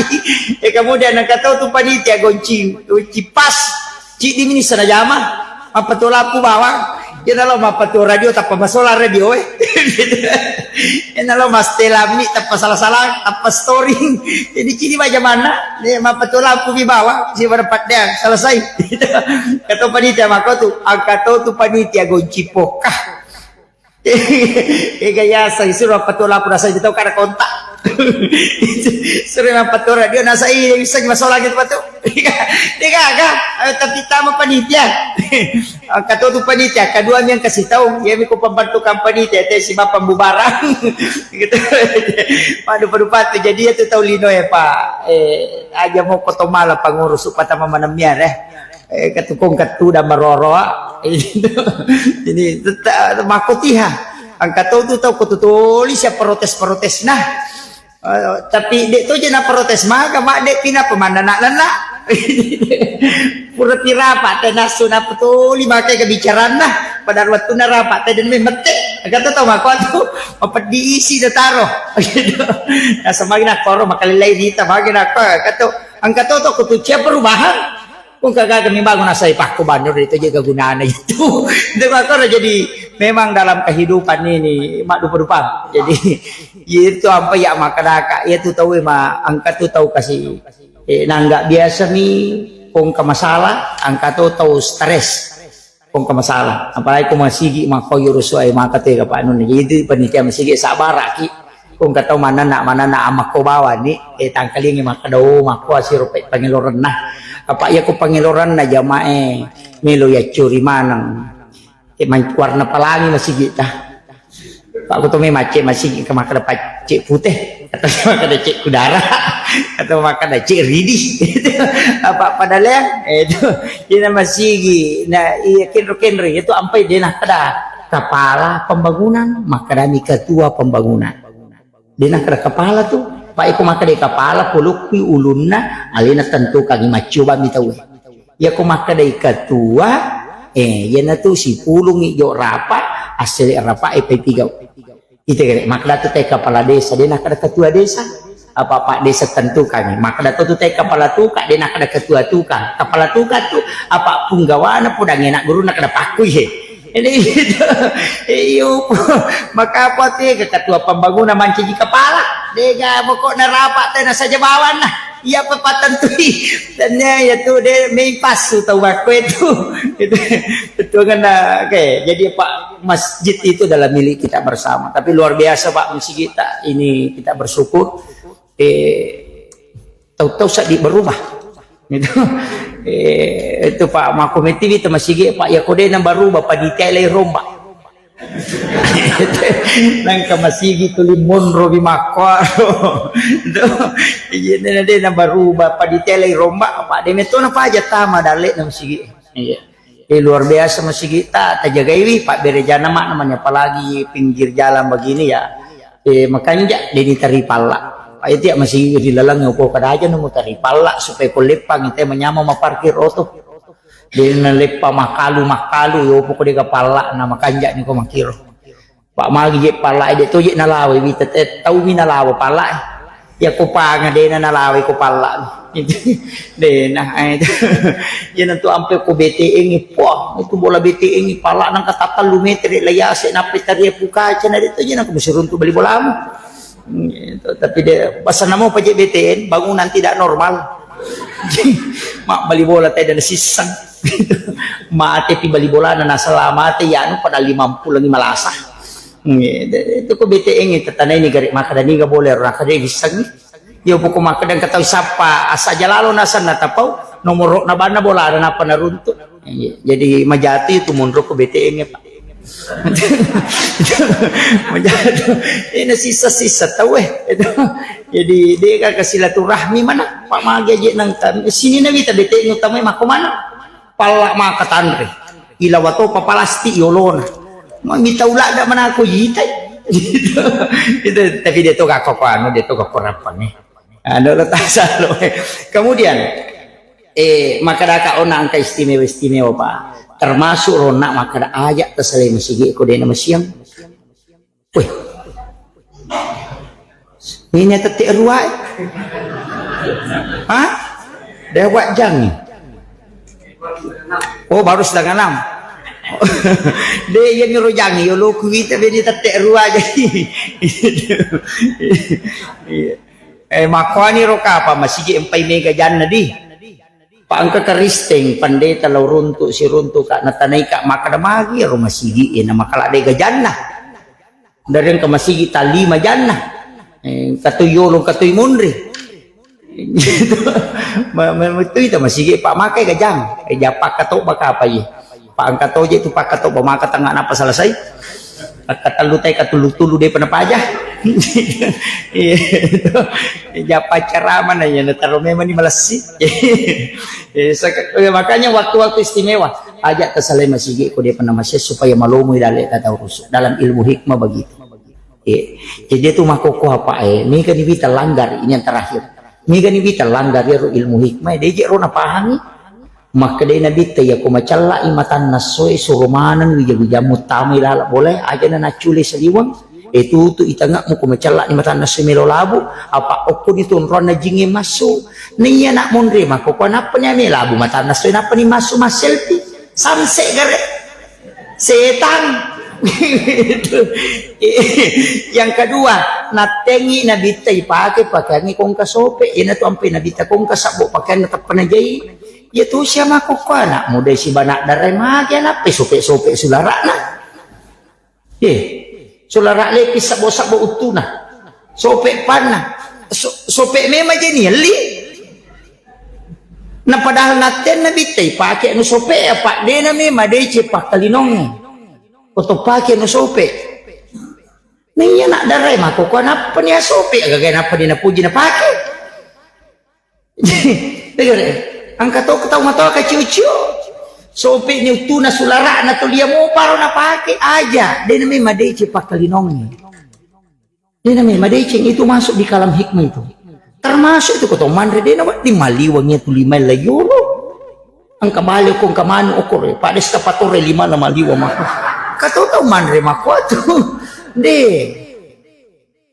Speaker 1: Kemudian ang kataw to panitia, kuncing pas, di minisa na jama, mapatula po bawang, Yan na lang mapatu radio tapos masola radio eh. Yan na lang mas telami tapos salah-salah tapos story. Jadi kini macam mana? Ni mapatu lampu di bawah si dapat dia selesai. Kata panitia maka tu angkat tu panitia goncipokah. Gaya saya suruh patulah pun saya tahu karena kontak. Suruh patura dia nasa ini bisa masalah gitu patu. Dia agak tapi tamu panitia. Kata tu panitia kedua yang kasih tahu ya miku pembantu panitia teh si bapak pembubaran. Gitu. Padu patu jadi itu tahu lino ya Pak. Aja mau kotomala pengurus upata manamnya ketukung ketuda meroro ini makutiha angkat tahu kututulis ya protes nah tapi dek tu je na protes maka mak dek pina pemandana lana pura rapat dan nasuna petuli makai kebicaraan nah pada waktu na rapat dan memete kata tahu mak tu apa diisi dah taruh nah semakin nak koro makalilai dita makin aku kata angkat tahu kutucia perubahan. Kung kagak kami bangun asai pak kubanur itu juga gunanya itu. Itu maka jadi memang dalam kehidupan ini mak dupa jadi itu apa ya makanaka itu tahu mah angkat tu tahu kasih nangga biasa nih kung ke masalah angkat tu tahu stres kung ke masalah apalagi kung masigi makoyo rusuai maka teh ka anu jadi panitia masigi sabar aki kung kataw mana na amak ko bawa ni tangkaling makadaw makwa si rupay pangiloran na apa ya ko pangiloran na jamae melo ya curi manang warna pelangi masih kita pak ko to may mace masih ke makada pacik putih atau makada cek udara atau makada cek ridis apa padahal itu ini masih na iya kenro itu ampai dia nak kada kepala pembangunan makadami ketua pembangunan dia nak kada kepala tuh Pak iko maka de kepala pulukpi ulunna alina tentu kagi macoba mitawe ya ko maka de ketua yana tu si pulung ijo rapat asli rapat EP3 itu kare maka tu teh kepala desa dia nak ada ketua desa apa pak desa tentu kami maka tu teh kepala tukang dia nak ada ketua tukang kepala tukang tu apa punggawana pudang enak guru nak ada pakui he ini iyo maka apa teh ketua pembangunan mancing kepala dega pokok narapat teh saja bawan lah iya pepatan tuh dan ya tuh dia main pasu tahu aku itu kan oke jadi Pak masjid itu adalah milik kita bersama tapi luar biasa Pak masjid kita ini kita bersyukur tahu-tahu saat berubah itu Pak makomiti itu masjid Pak Yakode nang baru Bapak detailai rombak nangka masigi tulimon robi makoro itu jadi na baru bapak ditelai rombak pak demeto na pa aja tama dalek na masigi iya luar biasa masigi ta jaga iwi pak berejana mak namanya apalagi pinggir jalan begini ya makanya dini taripala itu ya masih dilalang ko kada aja nemu taripala supaya ko lepang ite menyama maparkir oto di nalepa makalu yo poko di kepala na makanja ni ko makiro pak magi pala ide to je nalawi wita tau mi nalawa pala ya ko pa nga de na nalawi ko pala de na yan to ampe ko BTE po itu bola BTE pala nang katatal lumetre layase na pitaria puka na dito yan ako masirun to bali bola mo tapi de basa namo pa je BTN bangunan tidak normal mak bali bola tayo na sisang mate pi bali bola na nasalamate yan pada 50 lagi malasa itu ko BTN tatanay ni gari makadani ga boleh ra kada bisag ni yo po ko makadang kataw sapa asa jalalo nasan natapaw nomor na bana bola na panarunto jadi majati itu munro ko BTN Pak ini sisa-sisa tahu itu jadi dia kan silaturahmi mana Pak Magaji nang sini nabi tadi tengok tamai mako mana pala maka tanre ilawato papalasti yolona minta ulah dak mana aku yitai itu tapi dia tu gak anu dia tu gak korapang ada letak salo kemudian maka daka ona angka istimewa Pak termasuk rona maka ajak terselai masigi ko dena masiang weh ini tetik ruai ha dah buat jang ni oh baru sedang 6 Dia yang nyuruh jangan yo lo kuita beni tetek rua jadi. Makani roka apa masih empai mega janna di. Paangka karisteng pandai talau runtuk si runtuk kak natanai kak maka magi ro masigi ina makala de gajanna. Dari yang masigi tali majanna. Katuy yolong katuy munri. Gitu. Itu itu masigi pak makai gajang. Japak kato baka apa ye. Paangka toje itu pak kato maka tengah apa selesai. Kata lutai katulu-tulu dia pernah pajah. Japa ceramah nanya taruh memang ini malas sih. Makanya waktu-waktu istimewa ajak tersalai masih ko dia pernah masih supaya malumui dalam ilmu hikmah begitu. Jadi itu makoko apa ini kan kita langgar ini yang terakhir. Ini kan kita langgar ya ilmu hikmah dia je rona pahami. Maka dia nabi ya ko macalla imatan nasoy surumanan wijamu tamu ilala boleh aja na culi seliwang itu tu itangak mo ko macalla imatan nasoy melolabu apa okko ditunron na jingi masuk niya nak munri mako ko napa niya melabu matan nasoy napa ni masuk selfie samse gare setan. Yang kedua natengi nabi tay pakai pakaian kong kasope ina tu ampe nabi ta kong kasabo pakaian natap panajai. Ya tuh siapa kok anak muda si banak darai magi anak sope sulara nak. Sulara lepis sabo utuna. Sope panah. Sope memang jadi li. Nah padahal naten na bitay pakai no sope apa de na memang de cepak kalinong. Untuk pakai no sope. Niya nak darai mako ko anak pa niya sope agak apa dia na puji na pakai. Dengar angka to ketahu mata kecil-kecil sope ni tuna sulara na to dia mo paro na pake aja dia namanya madai cepak kalinongnya dia namanya madai ceng itu masuk di kalam hikmah itu termasuk itu kata mandre dia nama di maliwangnya tu 5 euro angka balik kong kamanu okor pada skapatore 5 na maliwa mako kata tau mandre mako tu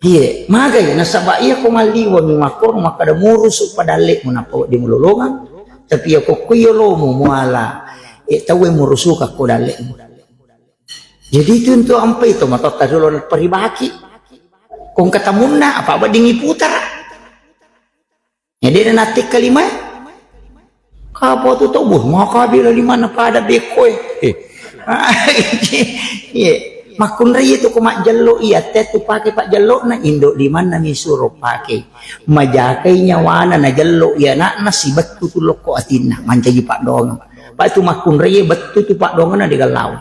Speaker 1: iya magay nasaba iya ko maliwa mi mako maka da murus padalik mo na po di mulolongan. Tapi ako kuyolo mo muala tawe mo rusuka ko dali mo. Jadi itu untuk ampai itu matota dulu peribaki. Kung katamun na apa ba dingi putar. Jadi na natik kalima. Kapo to tubuh makabila 5 na pada bekoy. Makunri itu kumak jelo iya tetu pakai pak jelo na indo di mana misuro pakai majakai nyawana na jelo iya nak nasi betu tu loko atina mancaji pak dong pak itu makunri betu tu pak dong na di galau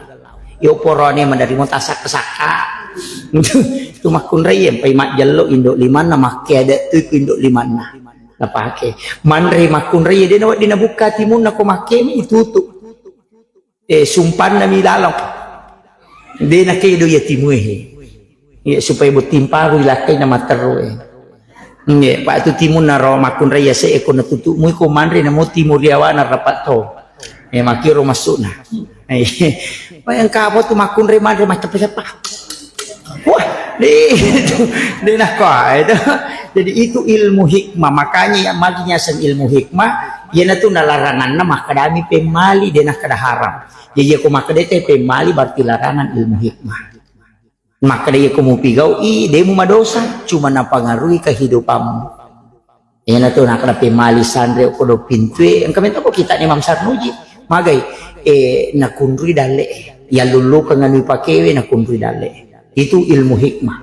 Speaker 1: yo porone mandari montasak kesaka itu makunri yang pai mak jelo indo di mana make ada tu indo di mana na pakai mandri makunri dia nawat dina buka timun na ko make itu tu sumpan na milalok. Dia nak kaya do yatimuhe. Ya supaya butimpa ru ilakay na matero Ya pa tu timun na ro makun raya se eko na tutu mu ko manre na mo timur yawa na rapat to. Makiro masuk na. Yang kapo tu makun re manre macam apa? Wah, di nak itu. Jadi itu ilmu hikmah makanya yang maginya sen ilmu hikmah yana tu nalarangan na makadami pemali dia nak kada haram. Jadi aku maka dia pemali berarti larangan ilmu hikmah. Maka dia aku mau pigau dia mau madosa cuma napangaruhi kehidupanmu. Yana tu nak kada pemali sandre ko do pintu ang kami to kita ni Imam Sarnuji magay nakunri dale ya lulu kangani pakewe nakunri dale. Itu ilmu hikmah.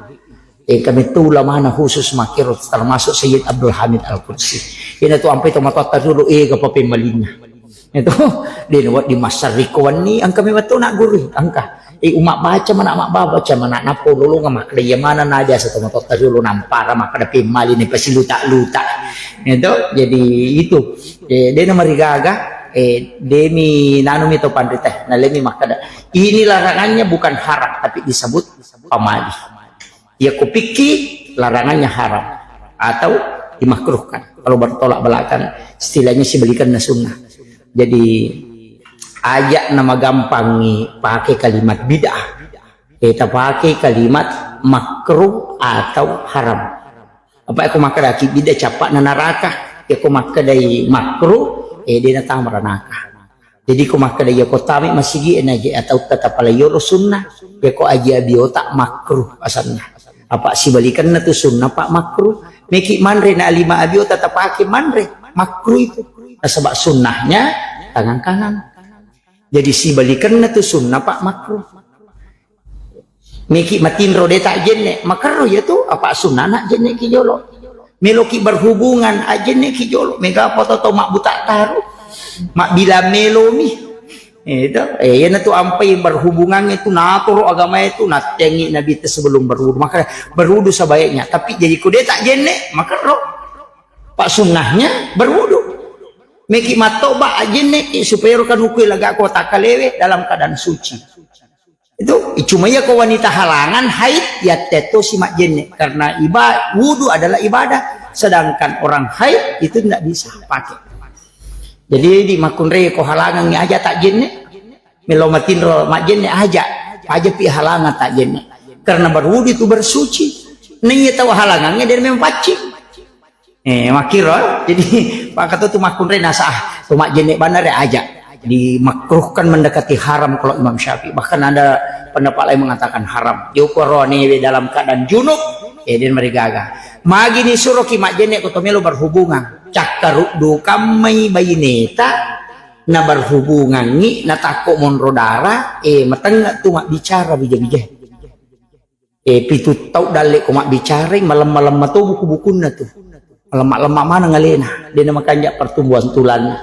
Speaker 1: Kami tu ulama na khusus makir termasuk Sayyid Abdul Hamid Al-Qudsi. Ina tu ampai to matata dulu ka pemalinya. Itu dia buat di masa rikuan ni ang kami betul nak guru angka umat baca mana mak baca mana napo dulu ngamak dia mana naja satu motor dulu nampara maka ada pemali ni pasti lutak itu jadi itu dia nama rigaga demi nanu mito pandita nalemi maka ini larangannya bukan haram tapi disebut pamali ya kupiki larangannya haram atau dimakruhkan kalau bertolak belakang istilahnya sih belikan sunnah. Jadi ajak nama gampang nih pakai kalimat bid'ah. Kita pakai kalimat makruh atau haram. Apa aku makan lagi bid'ah capak na neraka. Aku makan dari makruh dia datang meranaka. Jadi ko makadaya ko tami masigi aja atau kata palayoro sunnah ya ko aja biota makruh asalnya. Apa si balikan na tu sunnah pak makruh. Meki manre na lima abiota tapake manre makruh itu. Nasabak sunnahnya tangan kanan. Jadi si balikan na tu sunnah pak makruh. Meki matinro de tak jenne makruh ya tu apa sunnah nak jenne ki jolo. Meloki berhubungan aja nek ki jolo mega foto to mak buta taruh. Mak bila melomi itu ya tu ampai berhubungan itu natur agama itu natengi nabi itu sebelum berwudu maka berwudu sebaiknya tapi jadi kude tak jenne maka roh pak sunnahnya berwudu meki matoba ajenne supaya kan ukui laga kota kalewe dalam keadaan suci itu cuma ya ko wanita halangan haid ya teto si mak jenne karena ibadah wudu adalah ibadah sedangkan orang haid itu tidak bisa pakai. Jadi di makunre ko halangan ni aja tak jenne melomatin ro mak jenne aja pi halangan tak jenne karena berwudu itu bersuci nih tahu halangannya dari memang pacik makiro jadi pak kata tu makunre nasah tu mak jenne benar aja dimakruhkan mendekati haram kalau Imam Syafi'i bahkan ada pendapat lain mengatakan haram yukuroni dalam keadaan junub dan mereka magi ni suruh ki mak jenne ko melo berhubungan cakarudu kamai bayineta na berhubungan ni na tako monrodara mateng tu mak bicara bija-bija pitu tau dale ko mak bicara malam-malam matu buku-buku na tu lemak-lemak mana ngalena dia nama kanjak pertumbuhan tulan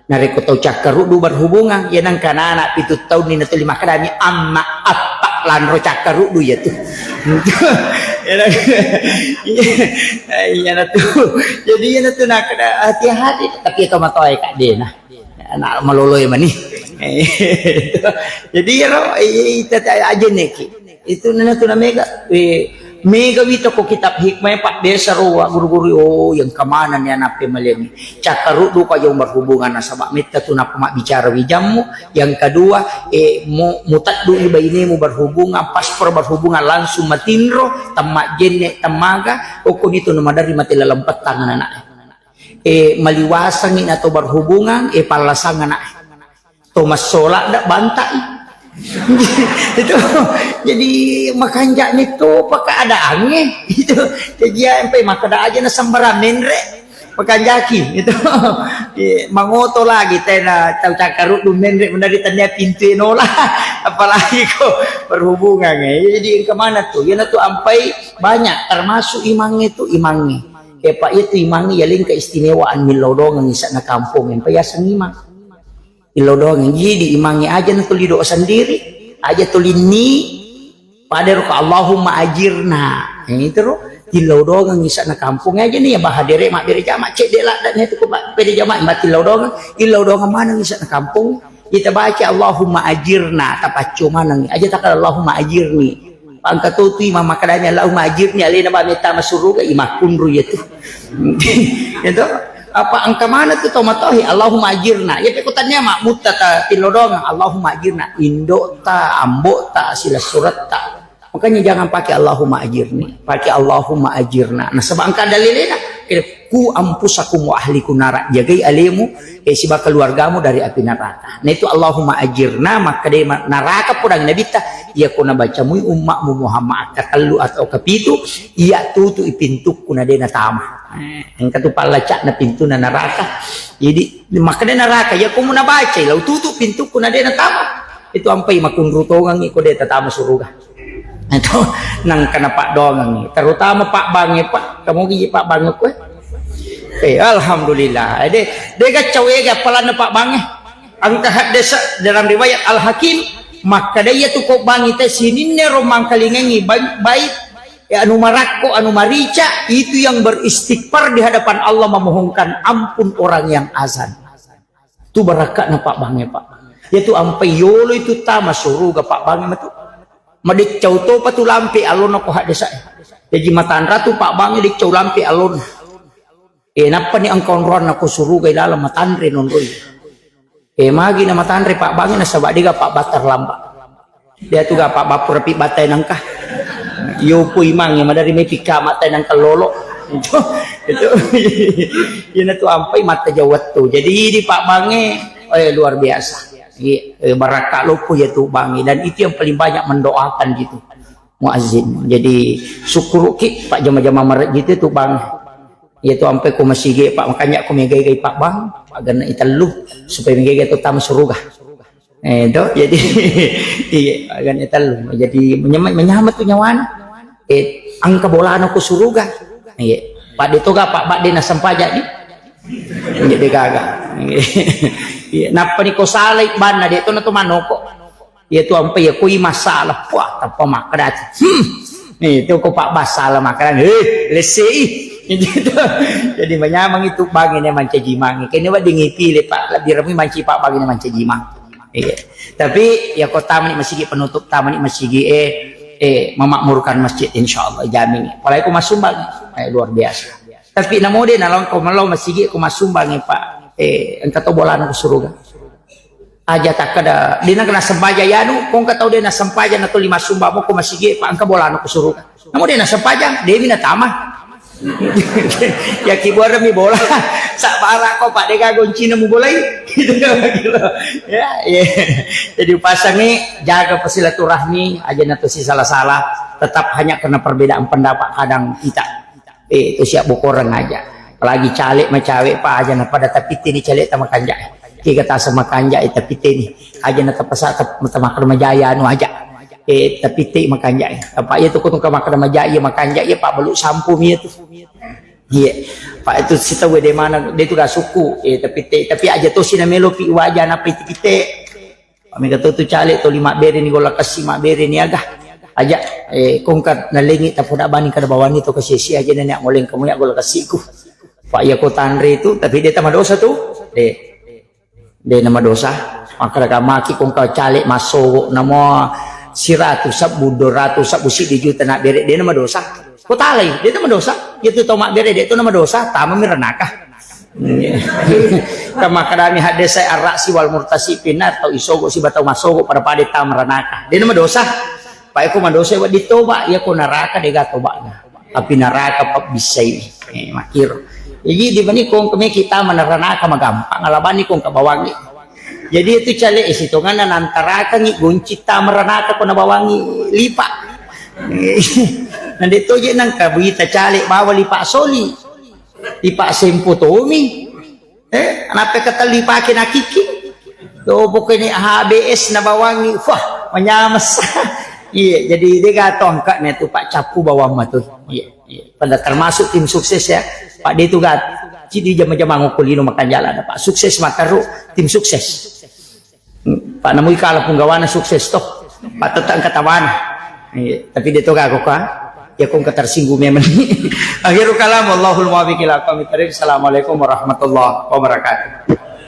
Speaker 1: nareko tau cakarudu berhubungan ya nang kana anak pitu tau ni na tu lima kadami amma apa lanro cakarudu ya tu iya na tu jadi ya na tu nak hati-hati tapi ka matoy ka dia nah anak maloloy man ni jadi ya ita aja neki itu na tu na mega wito ko kitab hikmah pak desa roa guru-guru yang kemana ni anak pemalemi cakarudu ka yung berhubungan na sabak mita tu na mak bicara wijamu yang kedua mutaddu ibainimu berhubungan paspor berhubungan langsung matinro tamak jenne tamaga o kunito na madari matilalampat tangan anak maliwasangin atau berhubungan palasangan anak Thomas Sola dak bantai itu jadi makanja nito pakaadaannya itu jadi sampai makada aja na sambara menre pakanjaki itu mangoto lagi tena tau cakaru du menre menari tanya pintu enola apalagi kok berhubungan jadi kemana tuh ya tuh sampai banyak termasuk imangnya itu imangnya pak itu imangnya yaling keistimewaan milodong ngisa na kampung yang payasan imang ilodong jadi imangnya aja nak lido sendiri aja tulini pada ruka Allahumma ajirna ini terus ilodong ngisa na kampung aja nih ya bahadere mak bere jamak cek dek lah dan itu kok bere jamak mbak ilodong mana ngisa na kampung kita baca Allahumma ajirna tapacu mana aja tak Allahumma ajirni pangkat tu imam makadanya Allahumma ajirni alina ba meta masuruga imakun ru itu itu apa angka mana tuh tomatohi Allahumma ajirna ya pekutannya mak mutata tilodong Allahumma ajirna indo ta ambo ta sila surat ta makanya jangan pakai Allahumma ajirni pakai Allahumma ajirna nah sebab angka dalilnya ku ampusakum wa ahlikum nara jagai alimu siba keluargamu dari api neraka nah itu Allahumma ajirna maka dia neraka podang nabita ia kuna baca mui ummakmu Muhammad katalu atau kepitu ia tutu ipintuk kuna dena tamah yang katu palacak na pintu na neraka jadi maka dia neraka ya kumu na baca lau tutu pintu kuna dena tamah itu ampai makun rutongang iko deta tamah suruga itu nang kana pak dongang terutama pak bange pak kamu gigi pak bange ko alhamdulillah de kacau ya palana pak bange angka hadis dalam riwayat Al Hakim maka dia tu kok bangi teh sini ne romang kalingengi baik ya anu marako anu marica itu yang beristighfar di hadapan Allah memohonkan ampun orang yang azan tu barakat na pak bange pak yaitu ampai yolo itu tama suruga pak bange matu madik cau to patu lampi alon ko hadis jadi matan ratu pak bange dik cau lampi alon napa ni ang konron ako surugay dalam matanre non roy magi na matanre pak bange na sabak diga pak batar lamba dia tu ga pak bapur pi batay nang ka yo po imang madari may pika matay nang kalolo itu yun na tu ampay mata jawat tu jadi di pak bange luar biasa. Barakah lopo ya tubangi, dan itu yang paling banyak mendoakan gitu muazzin. Jadi syukur ki Pak jama-jama maret gitu tubangi. Yaitu sampai ku masih Pak, makanya aku megai Pak bang agar italu supaya megai itu tam surga. Itu jadi iya agar italu jadi menyamat tuh nyawan. Angka bolaan aku surga. Iya Pak itu gak Pak di nasampaja di. Jadi kagak. Napa ni ko salay ban na dito na tumanoko. Itu sampai ya kui masalah puat apa makarat. Itu ko Pak masalah makaran. Lesi. Gitu. Jadi menyamang itu bagi ni mancajimang. Kini wa dingipili Pak lebih rami manci Pak bagi ni mancajimang. Tapi ya ko taman masigi penutup taman masigi memakmurkan masjid insyaallah jamin. Apalagi ko masumbang luar biasa. Tapi namo din nalong ko malaw masigi ko masumbang Pak. Engkau tahu bola anak surga. Aja tak kada, dia nak kena sempaja ya nu, kau tahu dia nak sempaja nak tu 5 sumba mo ko masigi Pak angka bola anak surga. Namo dia nak sempaja, dia mina tamah. Ya kibuar mi bola, sak bara ko Pak deka gunci nemu bola gitu. Ya, jadi pasangi jaga silaturahmi, aja nak tu si salah-salah, tetap hanya karena perbedaan pendapat kadang kita. Itu siap bokoran aja. Apalagi caleg macawek Pak aja na pada tapi ini caleg sama kanja. Kita kata sama kanja tapi ini aja na tapasa sama kermajaya anu aja. Tapi makanja. Apa itu kutung ke kermajaya makanja ya Pak beluk sampu mi itu. Iya. Pak itu sita we de mana dia tu dah suku tapi aja tu sina melo pi wajah na piti. Kami kata tu caleg tu 5 beri ni gola kasih 5 beri ni agak. Aja kongkat nalingi tapon abani kada bawani tu kasih aja nenek ngoleng kamu ya gola kasihku. Pak ya ko tanri itu tapi dia tambah dosa tuh dia nama dosa maka maki kong kau calik masuk nama siratu sabu doratu sabu si di juta nak beri dia nama dosa ko talai dia nama dosa itu tomak beri dia itu nama dosa tama miranakah kama kadami hadis saya arak si wal murtasi pinar atau isogo si batau masuk pada pada tam meranakah dia nama dosa Pak aku madosa wa ditoba ya ko naraka dia gatoba tapi naraka pak bisai makir. Jadi di mana kong kami kita menerana kama gampang alabani kong kabawangi. Jadi itu cale isitungan antara kangi guncita meranaka ko nabawangi lipa. Nandito je nang kabuita cale bawa lipa soli. Lipa sempo tomi. Anape kata lipa kinakiki. Do pokoknya HBS nabawangi. Wah, menyamas. Iya, jadi dia kata angkat ni tu Pak Capu bawah mah tu. Iya. Pada termasuk tim sukses ya Pak dia tu gat jadi jama-jama ngukulino makan jalan Pak sukses makaru tim sukses Pak namui kalah punggawana sukses toh Pak tetang katawana tapi dia tu gak kok ya kong ketersinggung memang akhirul kalam wallahul muwaffiq ila aqwamit thoriq. Assalamualaikum warahmatullahi wabarakatuh.